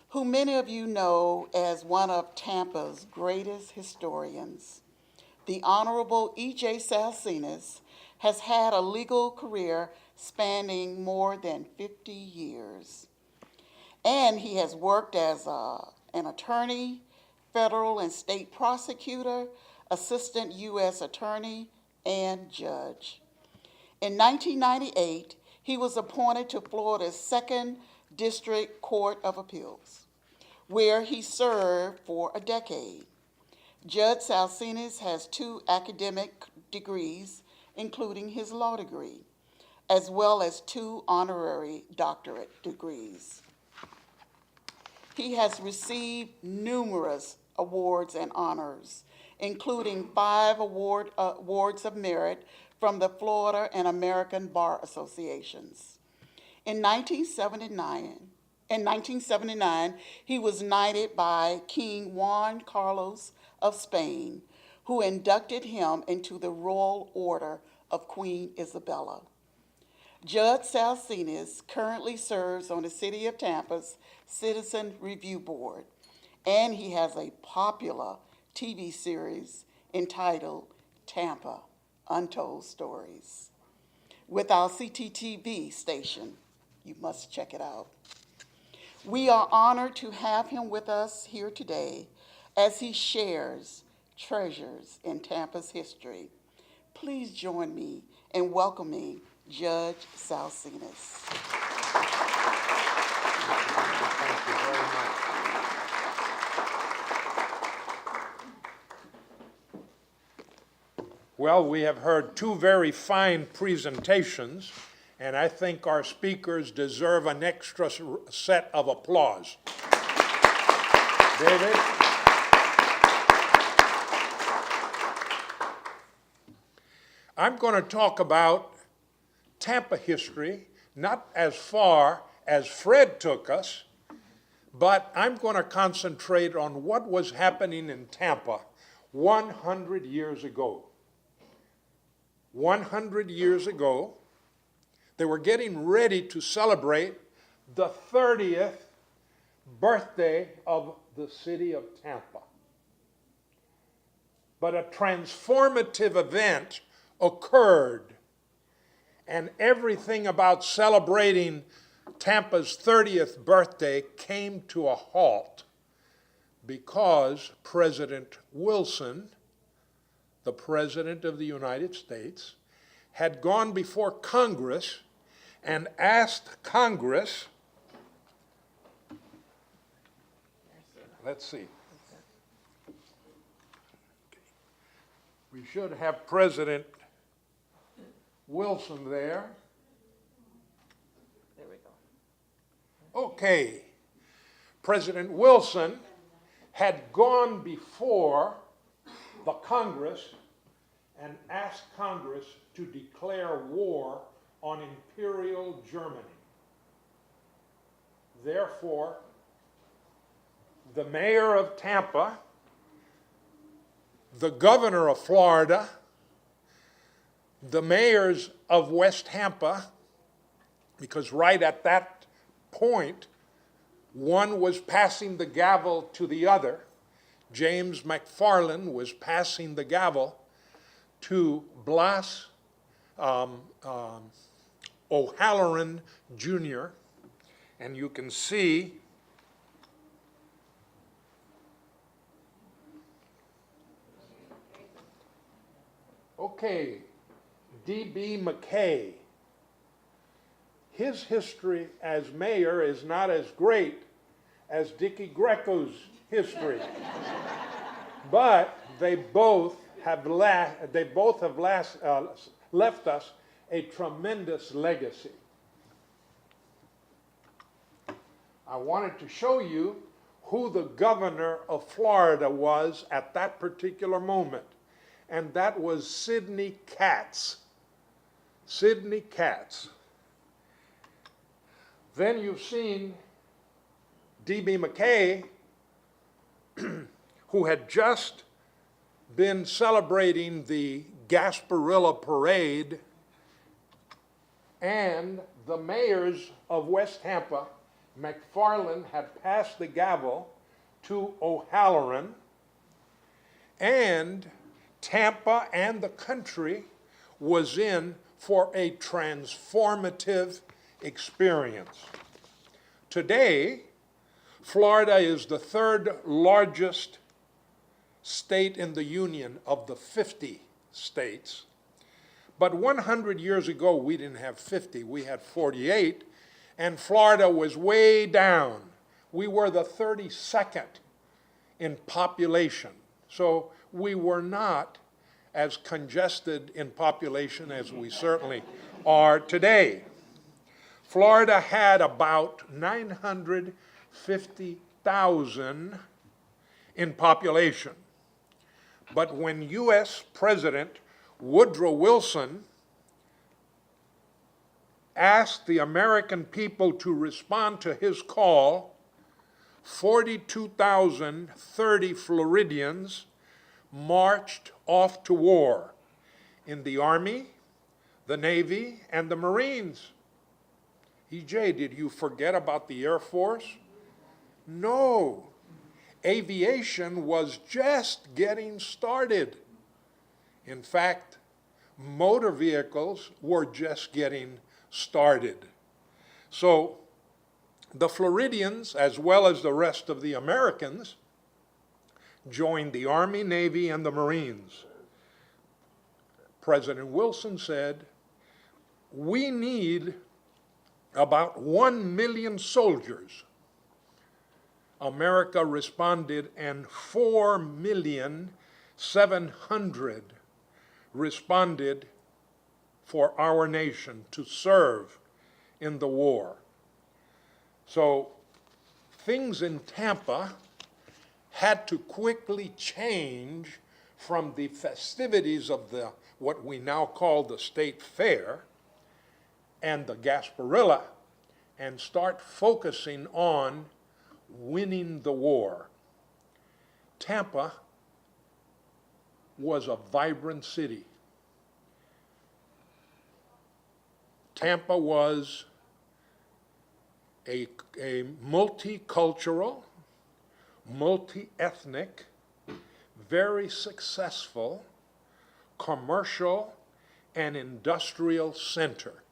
who many of you know as one of Tampa's greatest historians. The Honorable E.J. Salcines has had a legal career spanning more than 50 years. And he has worked as an attorney, federal and state prosecutor, assistant U.S. attorney, and judge. In 1998, he was appointed to Florida's Second District Court of Appeals, where he served for a decade. Judge Salcines has 2 academic degrees, including his law degree, as well as 2 honorary doctorate degrees. He has received numerous awards and honors, including 5 awards of merit from the Florida and American Bar Associations. In 1979, he was knighted by King Juan Carlos of Spain, who inducted him into the Royal Order of Queen Isabella. Judge Salcines currently serves on the City of Tampa's Citizen Review Board, and he has a popular TV series entitled Tampa, Untold Stories, with our CTTV station. You must check it out. We are honored to have him with us here today as he shares treasures in Tampa's history. Please join me in welcoming Judge Salcines. Thank you very much. Well, we have heard 2 very fine presentations, and I think our speakers deserve an extra set of applause. David? I'm going to talk about Tampa history, not as far as Fred took us, but I'm going to concentrate on what was happening in Tampa 100 years ago. 100 years ago, they were getting ready to celebrate the 30th birthday of the city of Tampa. But a transformative event occurred, and everything about celebrating Tampa's 30th birthday came to a halt because President Wilson, the President of the United States, had gone before Congress and asked Congress, let's see, we should have President Wilson there. There we go. Okay. President Wilson had gone before the Congress and asked Congress to declare war on Imperial Germany. Therefore, the mayor of Tampa, the governor of Florida, the mayors of West Tampa, because right at that point, one was passing the gavel to the other. James McFarland was passing the gavel to Blas O'Halloran Jr., and you can see D.B. McKay. His history as mayor is not as great as Dickie Greco's history, but they both have left us a tremendous legacy. I wanted to show you who the governor of Florida was at that particular moment, and that was Sidney Katz. Sidney Katz. Then you've seen D.B. McKay, who had just been celebrating the Gasparilla Parade, and the mayors of West Tampa, McFarland, had passed the gavel to O'Halloran, and Tampa and the country was in for a transformative experience. Today, Florida is the third largest state in the Union of the 50 states. But 100 years ago, we didn't have 50, we had 48, and Florida was way down. We were the 32nd in population. So we were not as congested in population as we certainly are today. Florida had about 950,000 in population. But when U.S. President Woodrow Wilson asked the American people to respond to his call, 42,030 Floridians marched off to war in the Army, the Navy, and the Marines. E.J., did you forget about the Air Force? No. Aviation was just getting started. In fact, motor vehicles were just getting started. So the Floridians, as well as the rest of the Americans, joined the Army, Navy, and the Marines. President Wilson said, "We need about 1 million soldiers." America responded, and 4,700,000 responded for our nation to serve in the war. So things in Tampa had to quickly change from the festivities of what we now call the State Fair and the Gasparilla, and start focusing on winning the war. Tampa was a vibrant city. Tampa was a multicultural, multi-ethnic, very successful commercial and industrial center.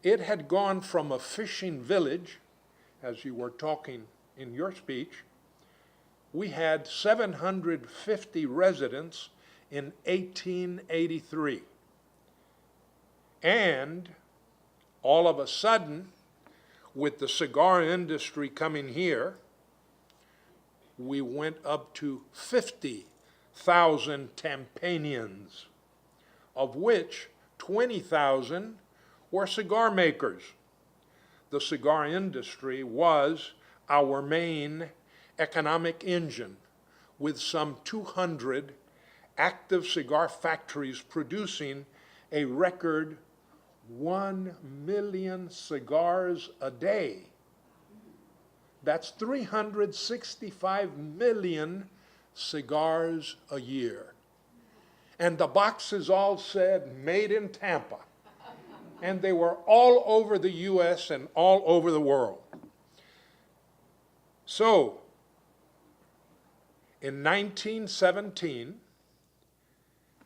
It had gone from a fishing village, as you were talking in your speech. We had 750 residents in 1883. And all of a sudden, with the cigar industry coming here, we went up to 50,000 Tampanians, of which 20,000 were cigar makers. The cigar industry was our main economic engine, with some 200 active cigar factories producing a record 1 million cigars a day. That's 365 million cigars a year. And the boxes all said, "Made in Tampa." and they were all over the U.S. and all over the world. So, in 1917,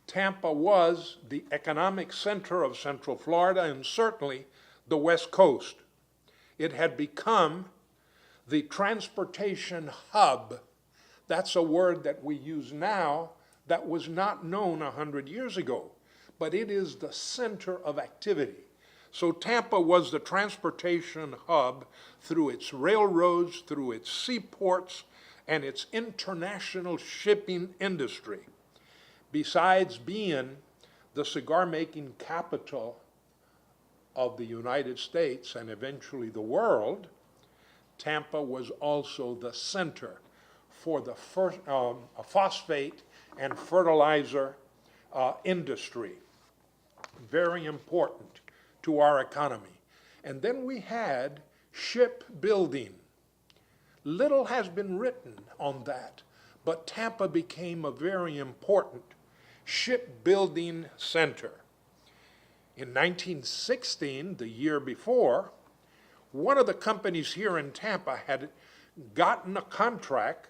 Tampa was the economic center of Central Florida and certainly the West Coast. It had become the transportation hub. That's a word that we use now that was not known 100 years ago, but it is the center of activity. So Tampa was the transportation hub through its railroads, through its seaports, and its international shipping industry. Besides being the cigar-making capital of the United States and eventually the world, Tampa was also the center for the phosphate and fertilizer industry. Very important to our economy. And then we had shipbuilding. Little has been written on that, but Tampa became a very important shipbuilding center. In 1916, the year before, one of the companies here in Tampa had gotten a contract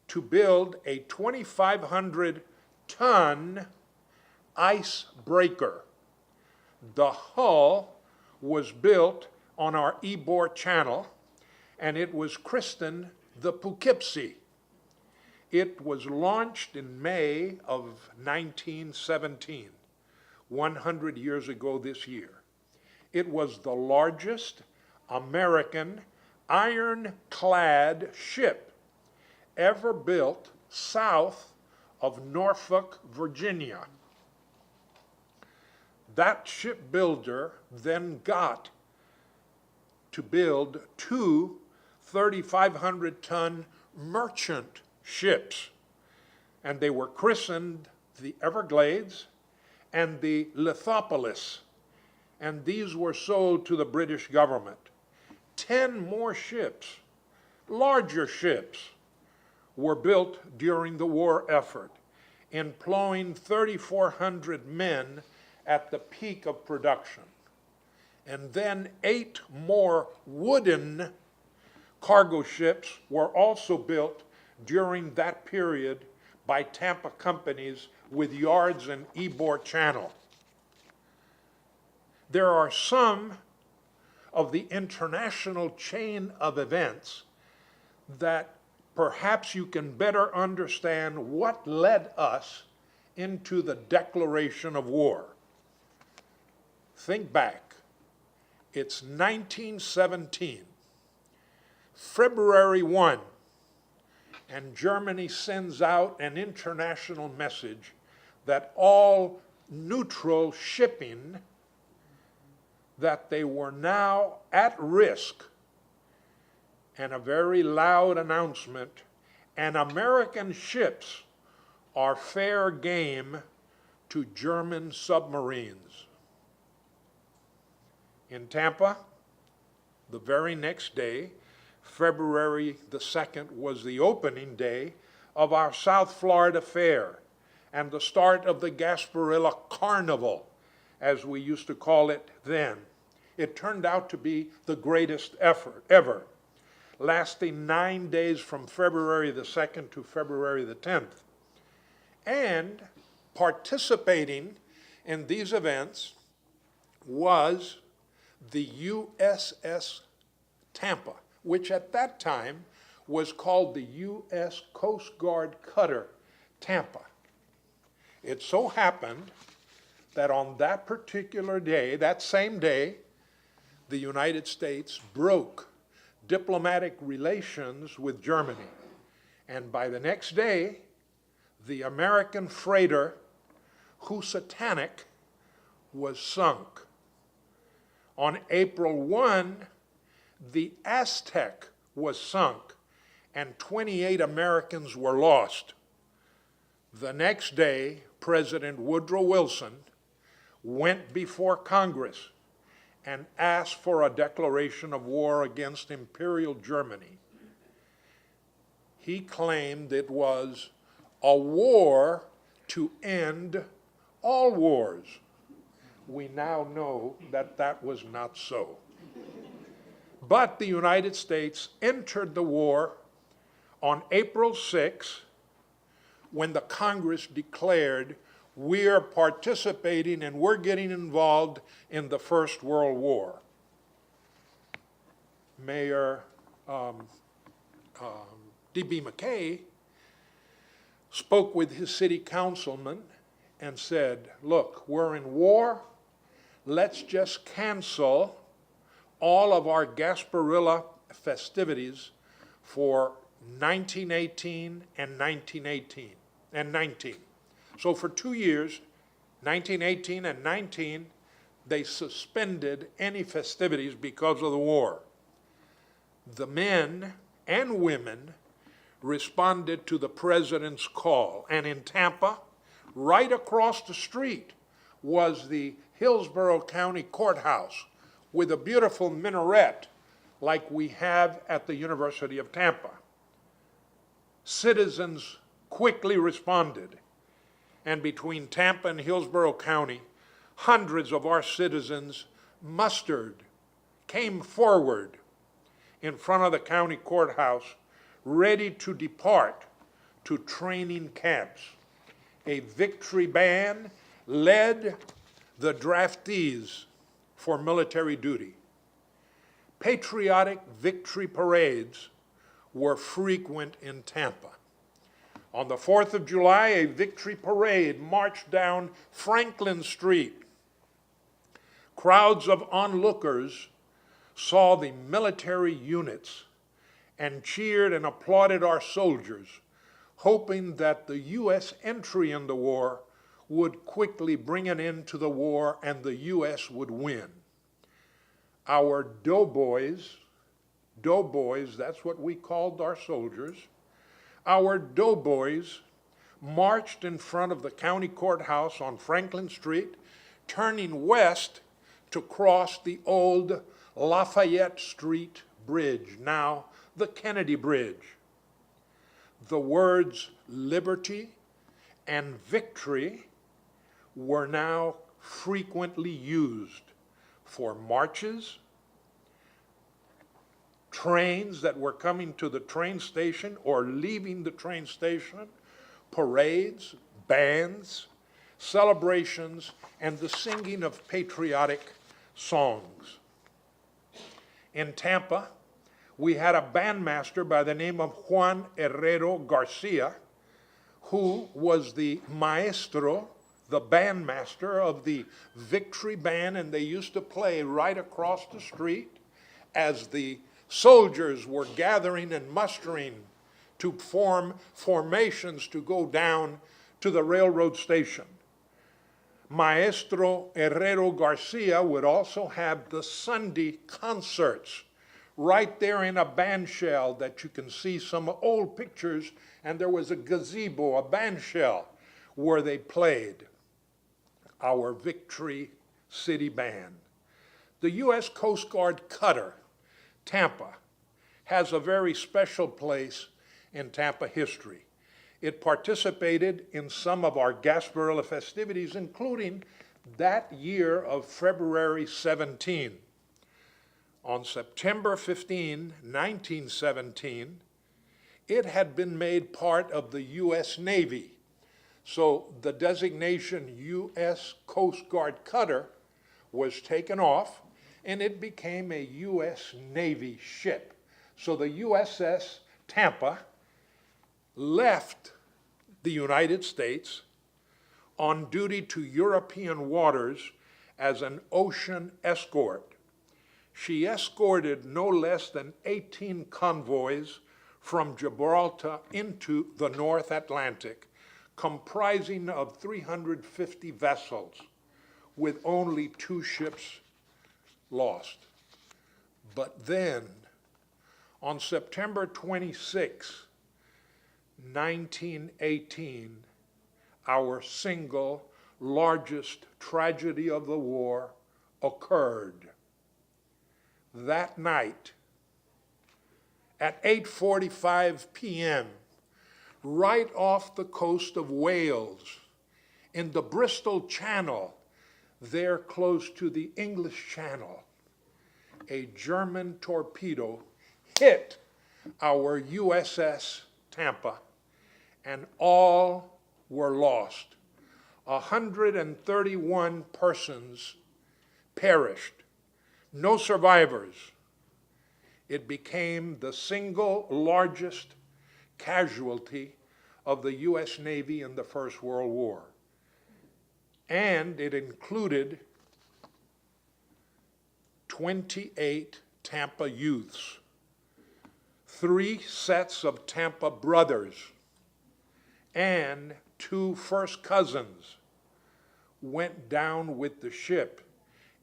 to build a 2,500-ton icebreaker. The hull was built on our Ybor Channel, and it was christened the Poughkeepsie. It was launched in May of 1917, 100 years ago this year. It was the largest American ironclad ship ever built south of Norfolk, Virginia. That shipbuilder then got to build two 3,500-ton merchant ships, and they were christened the Everglades and the Lithopolis, and these were sold to the British government. 10 more ships, larger ships, were built during the war effort, employing 3,400 men at the peak of production. And then 8 more wooden cargo ships were also built during that period by Tampa companies with yards in Ybor Channel. There are some of the international chain of events that perhaps you can better understand what led us into the declaration of war. Think back. It's 1917, February 1, and Germany sends out an international message that all neutral shipping, that they were now at risk, and a very loud announcement, and American ships are fair game to German submarines. In Tampa, the very next day, February the 2nd, was the opening day of our South Florida Fair and the start of the Gasparilla Carnival, as we used to call it then. It turned out to be the greatest effort ever, lasting 9 days from February the 2nd to February the 10th. And participating in these events was the USS Tampa, which at that time was called the U.S. Coast Guard cutter Tampa. It so happened that on that particular day, that same day, the United States broke diplomatic relations with Germany. And by the next day, the American freighter Housatonic was sunk. On April 1, the Aztec was sunk, and 28 Americans were lost. The next day, President Woodrow Wilson went before Congress and asked for a declaration of war against Imperial Germany. He claimed it was a war to end all wars. we now know that that was not so. But the United States entered the war on April 6, when the Congress declared we're participating and we're getting involved in the First World War. Mayor D.B. McKay spoke with his city councilman and said, look, we're in war. Let's just cancel all of our Gasparilla festivities for 1918 and 19. So for 2 years, 1918 and 19, they suspended any festivities because of the war. The men and women responded to the president's call. And in Tampa, right across the street, was the Hillsborough County Courthouse with a beautiful minaret like we have at the University of Tampa. Citizens quickly responded, and between Tampa and Hillsborough County, hundreds of our citizens came forward in front of the county courthouse, ready to depart to training camps. A victory band led the draftees for military duty. Patriotic victory parades were frequent in Tampa. On the 4th of July, a victory parade marched down Franklin Street. Crowds of onlookers saw the military units and cheered and applauded our soldiers, hoping that the U.S. entry in the war would quickly bring an end to the war and the U.S. would win. Our doughboys, that's what we called our soldiers, our doughboys marched in front of the county courthouse on Franklin Street, turning west to cross the old Lafayette Street Bridge, now the Kennedy Bridge. The words liberty and victory were now frequently used for marches, trains that were coming to the train station or leaving the train station, parades, bands, celebrations, and the singing of patriotic songs. In Tampa, we had a bandmaster by the name of Juan Herrero Garcia, who was the maestro, the bandmaster of the victory band, and they used to play right across the street as the soldiers were gathering and mustering to form formations to go down to the railroad station. Maestro Herrero Garcia would also have the Sunday concerts right there in a band shell that you can see some old pictures, and there was a gazebo, a band shell, where they played our Victory City Band. The U.S. Coast Guard cutter, Tampa, has a very special place in Tampa history. It participated in some of our Gasparilla festivities, including that year of February 17. On September 15, 1917, it had been made part of the U.S. Navy. So the designation U.S. Coast Guard cutter was taken off, and it became a U.S. Navy ship. So the USS Tampa left the United States on duty to European waters as an ocean escort. She escorted no less than 18 convoys from Gibraltar into the North Atlantic, comprising of 350 vessels, with only 2 ships lost. But then, on September 26, 1918, our single largest tragedy of the war occurred. That night, at 8:45 p.m., right off the coast of Wales, in the Bristol Channel, there close to the English Channel, a German torpedo hit our USS Tampa, and all were lost. 131 persons perished, no survivors. It became the single largest casualty of the U.S. Navy in the First World War. And it included 28 Tampa youths, 3 sets of Tampa brothers, and 2 first cousins went down with the ship,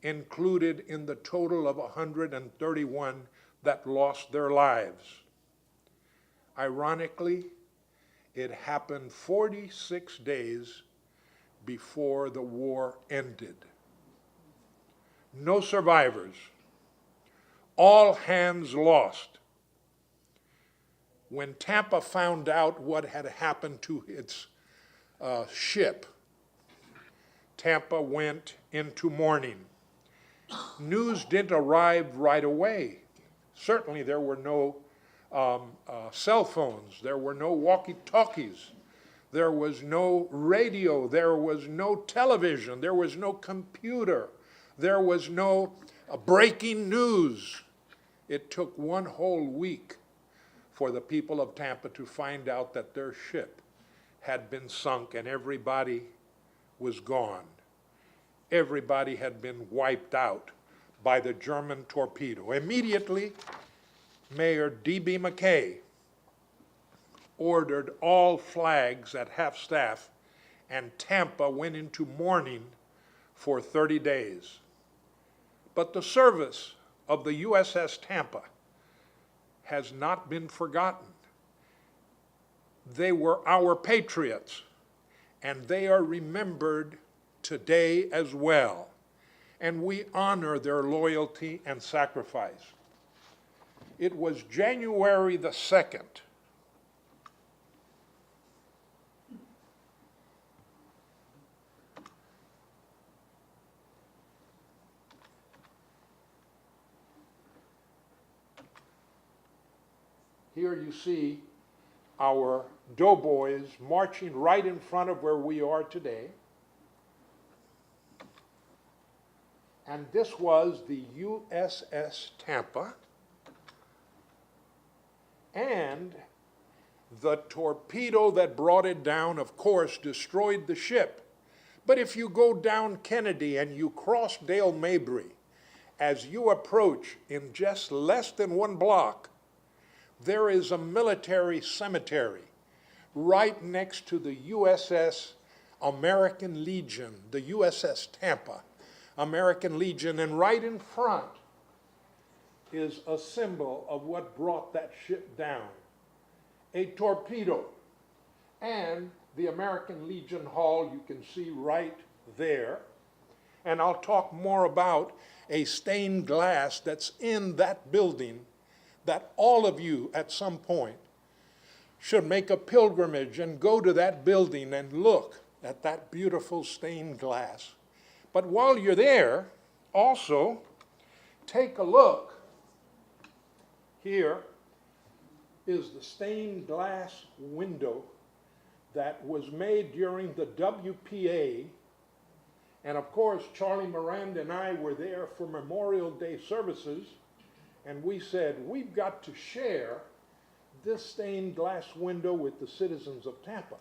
included in the total of 131 that lost their lives. Ironically, it happened 46 days before the war ended. No survivors. All hands lost. When Tampa found out what had happened to its ship, Tampa went into mourning. News didn't arrive right away. Certainly there were no cell phones, there were no walkie-talkies, there was no radio, there was no television, there was no computer, there was no breaking news. It took 1 whole week for the people of Tampa to find out that their ship had been sunk and everybody was gone. Everybody had been wiped out by the German torpedo. Immediately, Mayor D.B. McKay ordered all flags at half-staff, and Tampa went into mourning for 30 days. But the service of the USS Tampa has not been forgotten. They were our patriots, and they are remembered today as well, and we honor their loyalty and sacrifice. It was January the 2nd, here you see our doughboys marching right in front of where we are today. And this was the USS Tampa. And the torpedo that brought it down, of course, destroyed the ship. But if you go down Kennedy and you cross Dale Mabry, as you approach in just less than 1 block, there is a military cemetery right next to the USS American Legion, the USS Tampa, American Legion, and right in front is a symbol of what brought that ship down. A torpedo. And the American Legion Hall you can see right there. And I'll talk more about a stained glass that's in that building that all of you at some point should make a pilgrimage and go to that building and look at that beautiful stained glass. But while you're there, also take a look. Here is the stained glass window that was made during the WPA. And of course, Charlie Miranda and I were there for Memorial Day services, and we said, we've got to share this stained glass window with the citizens of Tampa.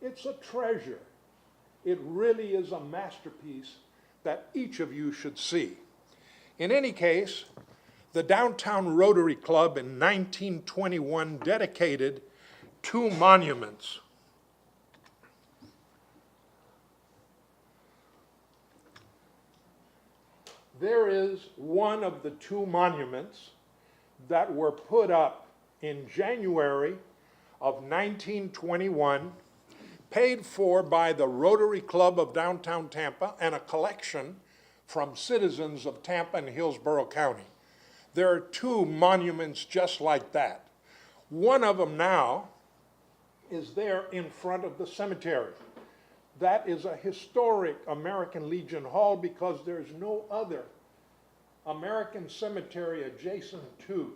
It's a treasure. It really is a masterpiece that each of you should see. In any case, the Downtown Rotary Club in 1921 dedicated 2 monuments. There is one of the 2 monuments that were put up in January of 1921, paid for by the Rotary Club of Downtown Tampa and a collection from citizens of Tampa and Hillsborough County. There are 2 monuments just like that. One of them now is there in front of the cemetery. that is a historic American Legion Hall because there's no other American cemetery adjacent to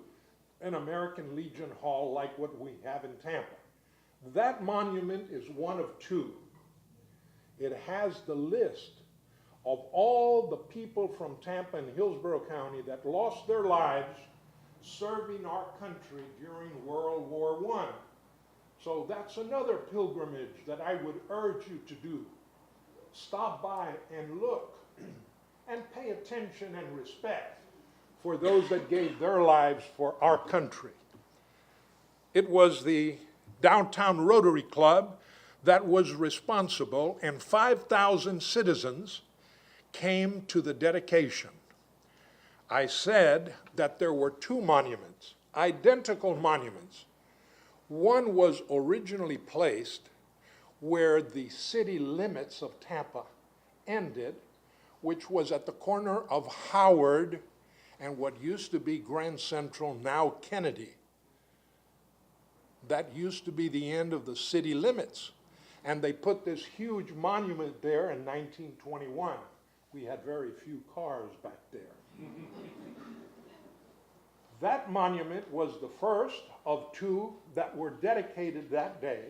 an American Legion Hall like what we have in Tampa. That monument is one of two. It has the list of all the people from Tampa and Hillsborough County that lost their lives serving our country during World War I. So that's another pilgrimage that I would urge you to do. Stop by and look and pay attention and respect for those that gave their lives for our country. It was the Downtown Rotary Club that was responsible, and 5,000 citizens came to the dedication. I said that there were two monuments, identical monuments. One was originally placed where the city limits of Tampa ended, which was at the corner of Howard and what used to be Grand Central, now Kennedy. That used to be the end of the city limits. And they put this huge monument there in 1921. We had very few cars back there. That monument was the first of two that were dedicated that day.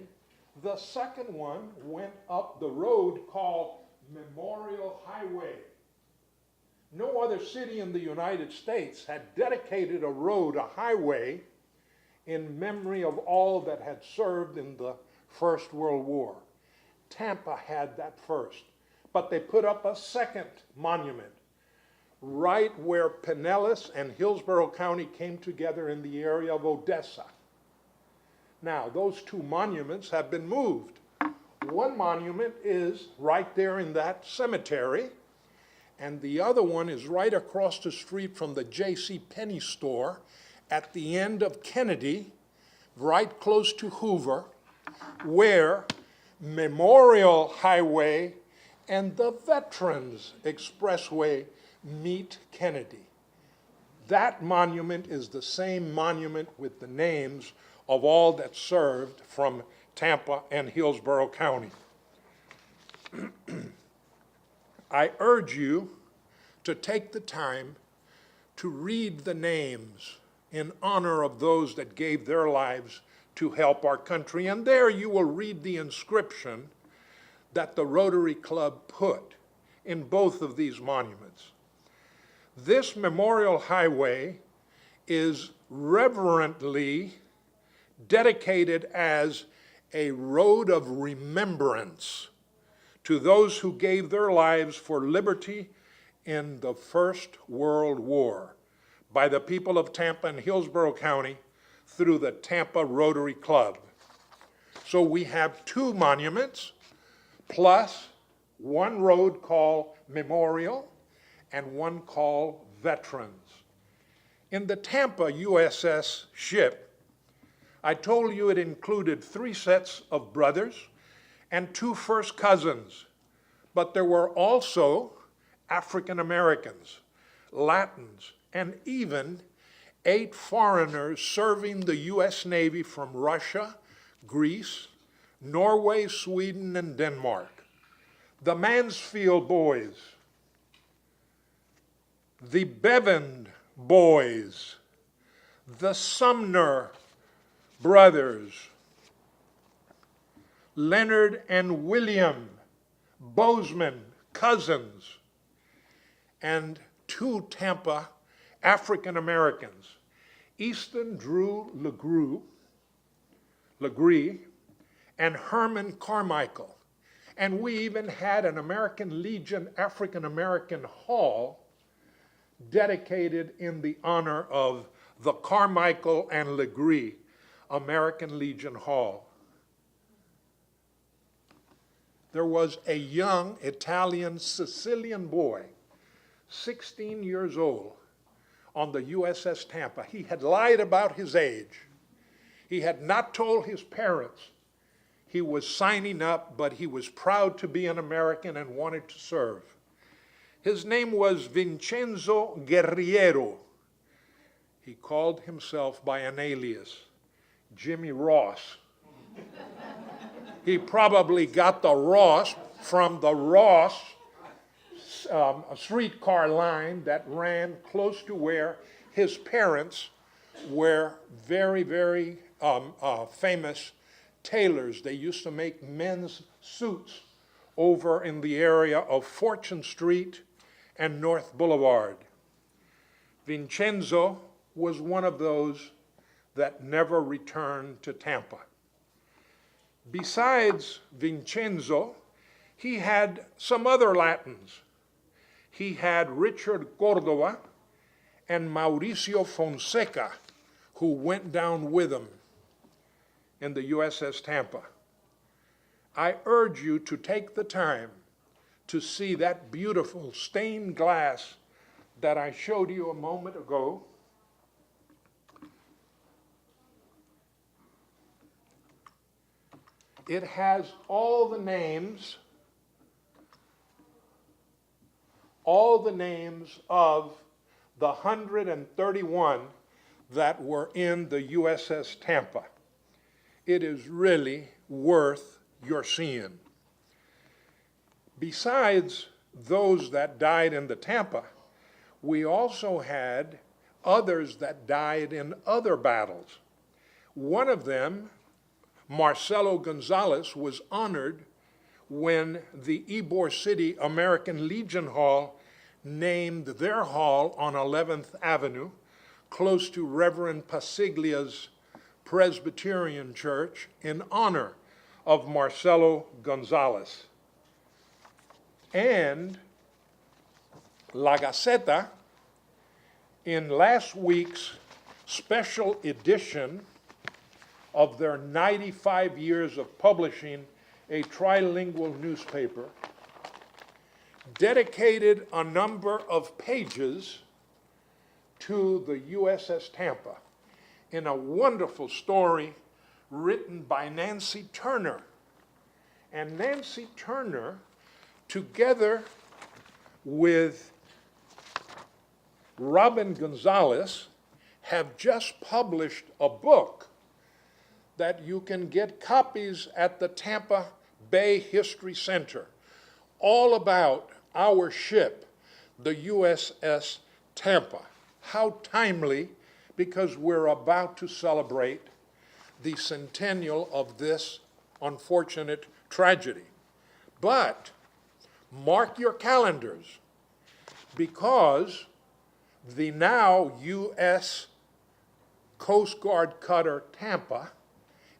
The second one went up the road called Memorial Highway. No other city in the United States had dedicated a road, a highway, in memory of all that had served in the First World War. Tampa had that first, but they put up a second monument right where Pinellas and Hillsborough County came together in the area of Odessa. Now, those two monuments have been moved. One monument is right there in that cemetery, and the other one is right across the street from the J.C. Penney store at the end of Kennedy, right close to Hoover, where Memorial Highway and the Veterans Expressway meet Kennedy. That monument is the same monument with the names of all that served from Tampa and Hillsborough County. I urge you to take the time to read the names in honor of those that gave their lives to help our country. And there you will read the inscription that the Rotary Club put in both of these monuments. This Memorial Highway is reverently dedicated as a road of remembrance to those who gave their lives for liberty in the First World War by the people of Tampa and Hillsborough County through the Tampa Rotary Club. So we have two monuments plus one road called Memorial and one called Veterans. In the Tampa USS ship, I told you it included 3 sets of brothers and 2 first cousins, but there were also African Americans, Latins, and even 8 foreigners serving the U.S. Navy from Russia, Greece, Norway, Sweden, and Denmark. The Mansfield boys, the Bevend boys, the Sumner brothers, Leonard and William Bozeman cousins, and 2 Tampa African Americans, Easton Drew Legree, and Herman Carmichael. And we even had an American Legion African American Hall dedicated in the honor of the Carmichael and Legree American Legion Hall. There was a young Italian Sicilian boy, 16 years old, on the USS Tampa. He had lied about his age. He had not told his parents he was signing up, but he was proud to be an American and wanted to serve. His name was Vincenzo Guerriero. He called himself by an alias, Jimmy Ross. He probably got the Ross from the Ross streetcar line that ran close to where his parents were very, very famous tailors. They used to make men's suits over in the area of Fortune Street and North Boulevard. Vincenzo was one of those that never returned to Tampa. Besides Vincenzo, he had some other Latins. He had Richard Cordova and Mauricio Fonseca, who went down with him in the USS Tampa. I urge you to take the time to see that beautiful stained glass that I showed you a moment ago. It has all the names of the 131 that were in the USS Tampa. It is really worth your seeing. Besides those that died in the Tampa, we also had others that died in other battles. One of them, Marcelo Gonzalez, was honored when the Ybor City American Legion Hall named their hall on 11th Avenue, close to Reverend Pasiglia's Presbyterian Church, in honor of Marcelo Gonzalez. And La Gaceta, in last week's special edition of their 95 years of publishing a trilingual newspaper, dedicated a number of pages to the USS Tampa in a wonderful story written by Nancy Turner. And Nancy Turner, together with Robin Gonzalez, have just published a book that you can get copies at the Tampa Bay History Center, all about our ship, the USS Tampa. How timely, because we're about to celebrate the centennial of this unfortunate tragedy. But mark your calendars, because the now U.S. Coast Guard cutter Tampa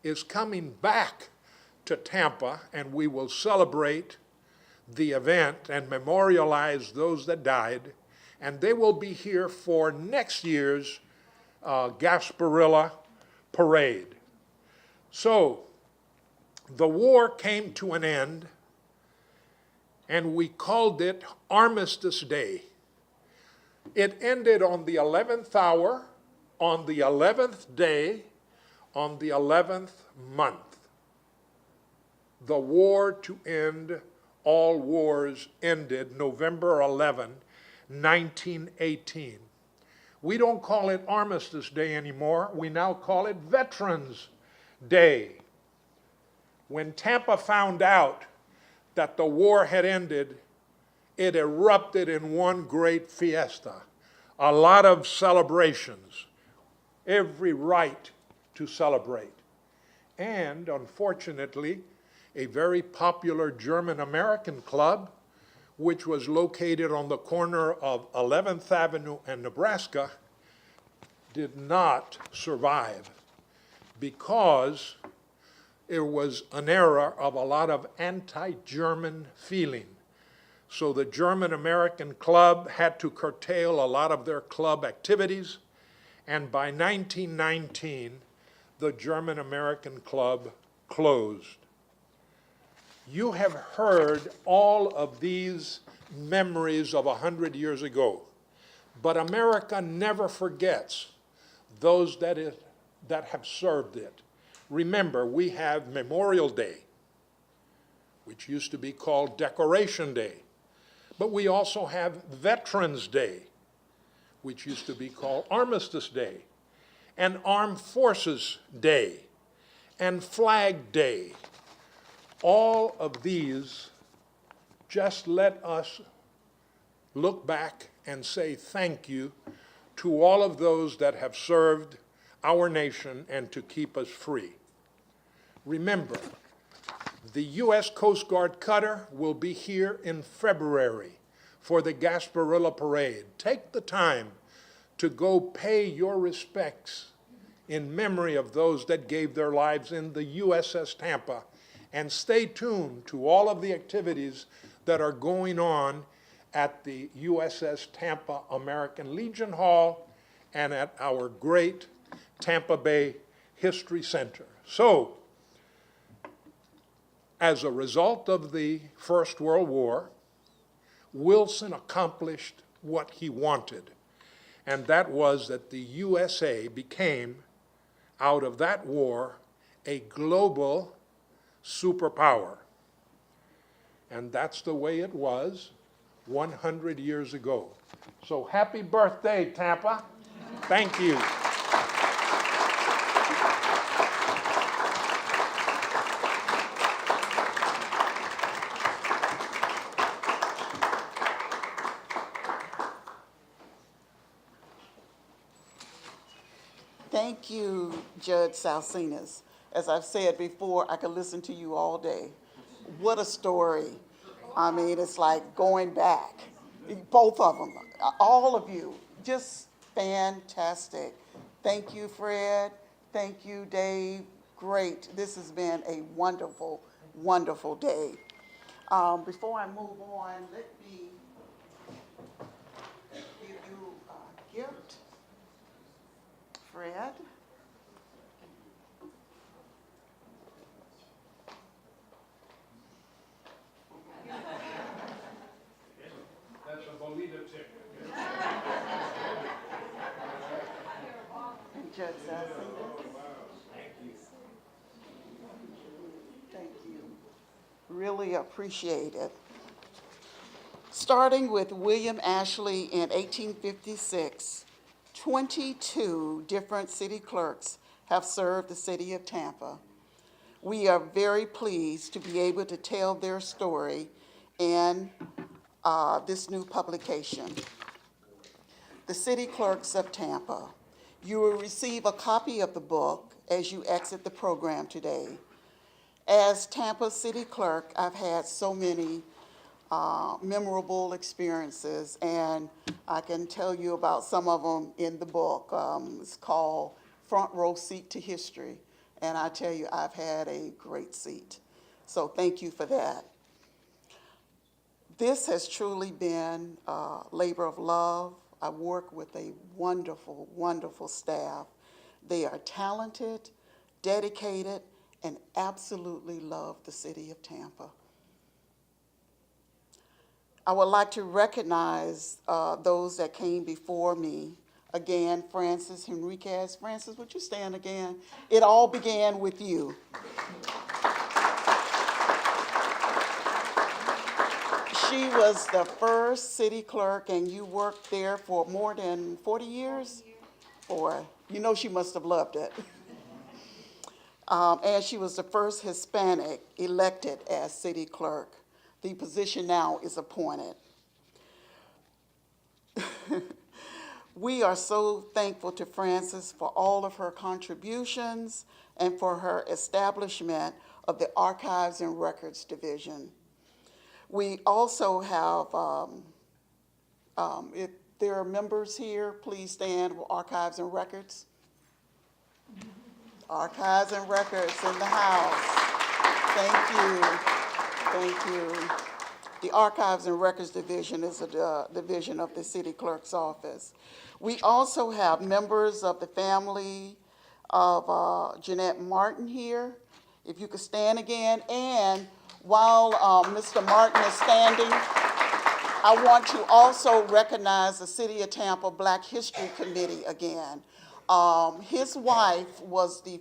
is coming back to Tampa, and we will celebrate the event and memorialize those that died, and they will be here for next year's Gasparilla Parade. So the war came to an end, and we called it Armistice Day. It ended on the 11th hour, on the 11th day, on the 11th month. The war to end all wars ended November 11, 1918. We don't call it Armistice Day anymore. We now call it Veterans Day. When Tampa found out that the war had ended, it erupted in one great fiesta. A lot of celebrations, every right to celebrate. And unfortunately, a very popular German-American club, which was located on the corner of 11th Avenue and Nebraska, did not survive because it was an era of a lot of anti-German feeling. So the German-American club had to curtail a lot of their club activities, and by 1919, the German-American club closed. You have heard all of these memories of 100 years ago, but America never forgets those that have served it. Remember, we have Memorial Day, which used to be called Decoration Day, but we also have Veterans Day, which used to be called Armistice Day, and Armed Forces Day, and Flag Day. All of these just let us look back and say thank you to all of those that have served our nation and to keep us free. Remember, the U.S. Coast Guard cutter will be here in February for the Gasparilla Parade. Take the time to go pay your respects in memory of those that gave their lives in the USS Tampa, and stay tuned to all of the activities that are going on at the USS Tampa American Legion Hall and at our great Tampa Bay History Center. So, as a result of the First World War, Wilson accomplished what he wanted, and that was that the USA became, out of that war, a global superpower. And that's the way it was 100 years ago. So happy birthday, Tampa. Thank you. Thank you, Judge Salcines. As I've said before, I could listen to you all day. What a story. I mean, it's like going back. Both of them, all of you, just fantastic. Thank you, Fred. Thank you, Dave. Great. This has been a wonderful, wonderful day. Before I move on, let me give you a gift. Fred. That's a Bolita ticket. Judge Salcines. Thank you. Really appreciate it. Starting with William Ashley in 1856, 22 different city clerks have served the city of Tampa. We are very pleased to be able to tell their story in this new publication, The City Clerks of Tampa. You will receive a copy of the book as you exit the program today. As Tampa City Clerk, I've had so many memorable experiences, and I can tell you about some of them in the book. It's called Front Row Seat to History, and I tell you, I've had a great seat. So thank you for that. This has truly been a labor of love. I work with a wonderful, wonderful staff. They are talented, dedicated, and absolutely love the city of Tampa. I would like to recognize those that came before me. Again, Frances Henriquez. Frances, would you stand again? It all began with you. She was the first city clerk, and you worked there for more than 40 years? Boy, you know she must have loved it. And she was the first Hispanic elected as city clerk. The position now is appointed. We are so thankful to Frances for all of her contributions and for her establishment of the Archives and Records Division. We also have, if there are members here, please stand with Archives and Records. Archives and Records in the house. Thank you. The Archives and Records Division is a division of the City Clerk's office. We also have members of the family of Jeanette Martin here. If you could stand again. And while Mr. Martin is standing, I want to also recognize the City of Tampa Black History Committee again. His wife was the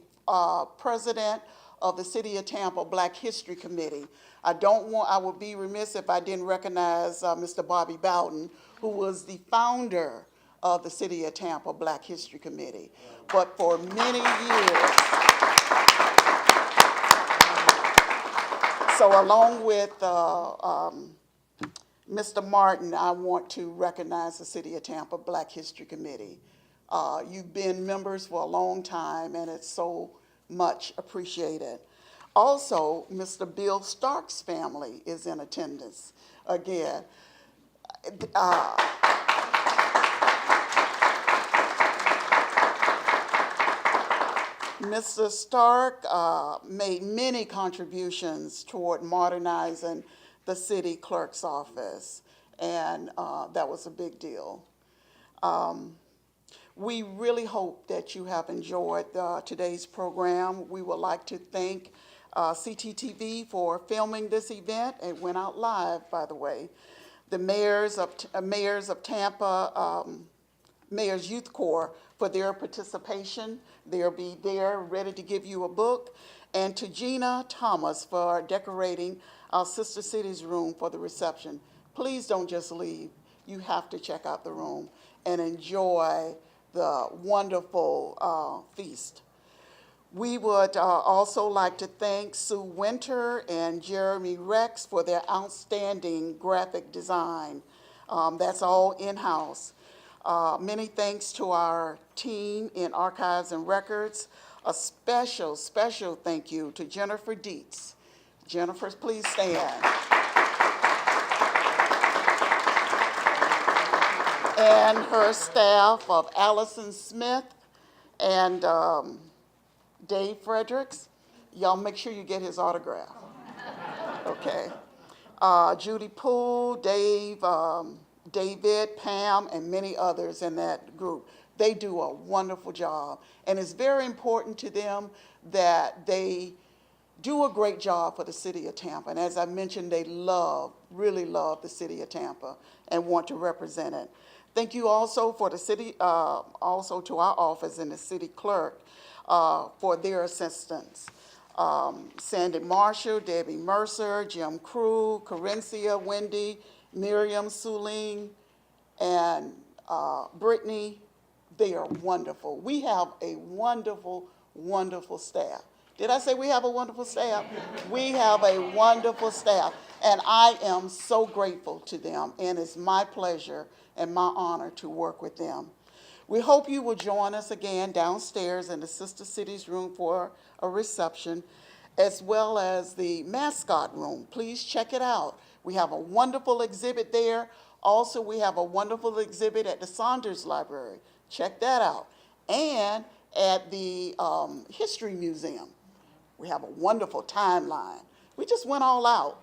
president of the City of Tampa Black History Committee. I would be remiss if I didn't recognize Mr. Bobby Bowden, who was the founder of the City of Tampa Black History Committee. But for many years, so along with Mr. Martin, I want to recognize the City of Tampa Black History Committee. You've been members for a long time, and it's so much appreciated. Also, Mr. Bill Stark's family is in attendance again. Mr. Stark made many contributions toward modernizing the city clerk's office, and that was a big deal. We really hope that you have enjoyed today's program. We would like to thank CTTV for filming this event. It went out live, by the way. The mayors of Tampa, Mayor's Youth Corps for their participation. They'll be there ready to give you a book. And to Gina Thomas for decorating our Sister Cities room for the reception. Please don't just leave. You have to check out the room and enjoy the wonderful feast. We would also like to thank Sue Winter and Jeremy Rex for their outstanding graphic design. That's all in-house. Many thanks to our team in Archives and Records. A special thank you to Jennifer Dietz. Jennifer, please stand. And her staff of Allison Smith and Dave Fredericks. Y'all make sure you get his autograph. Okay. Judy Poole, Dave, David, Pam, and many others in that group. They do a wonderful job. And it's very important to them that they do a great job for the city of Tampa. And as I mentioned, they really love the city of Tampa and want to represent it. Thank you also for the city, also to our office and the city clerk for their assistance. Sandy Marshall, Debbie Mercer, Jim Crew, Corencia, Wendy, Miriam Suling, and Brittany. They are wonderful. We have a wonderful, wonderful staff. Did I say we have a wonderful staff? We have a wonderful staff, and I am so grateful to them, and it's my pleasure and my honor to work with them. We hope you will join us again downstairs in the Sister Cities room for a reception, as well as the mascot room. Please check it out. We have a wonderful exhibit there. Also, we have a wonderful exhibit at the Saunders Library. Check that out. And at the History Museum, we have a wonderful timeline. We just went all out,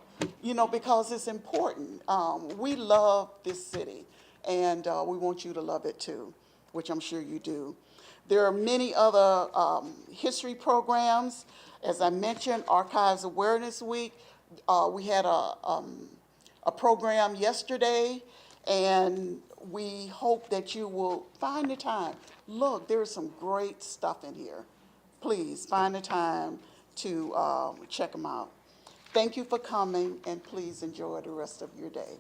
because it's important. We love this city, and we want you to love it too, which I'm sure you do. There are many other history programs. As I mentioned, Archives Awareness Week. We had a program yesterday, and we hope that you will find the time. Look, there's some great stuff in here. Please find the time to check them out. Thank you for coming, and please enjoy the rest of your day.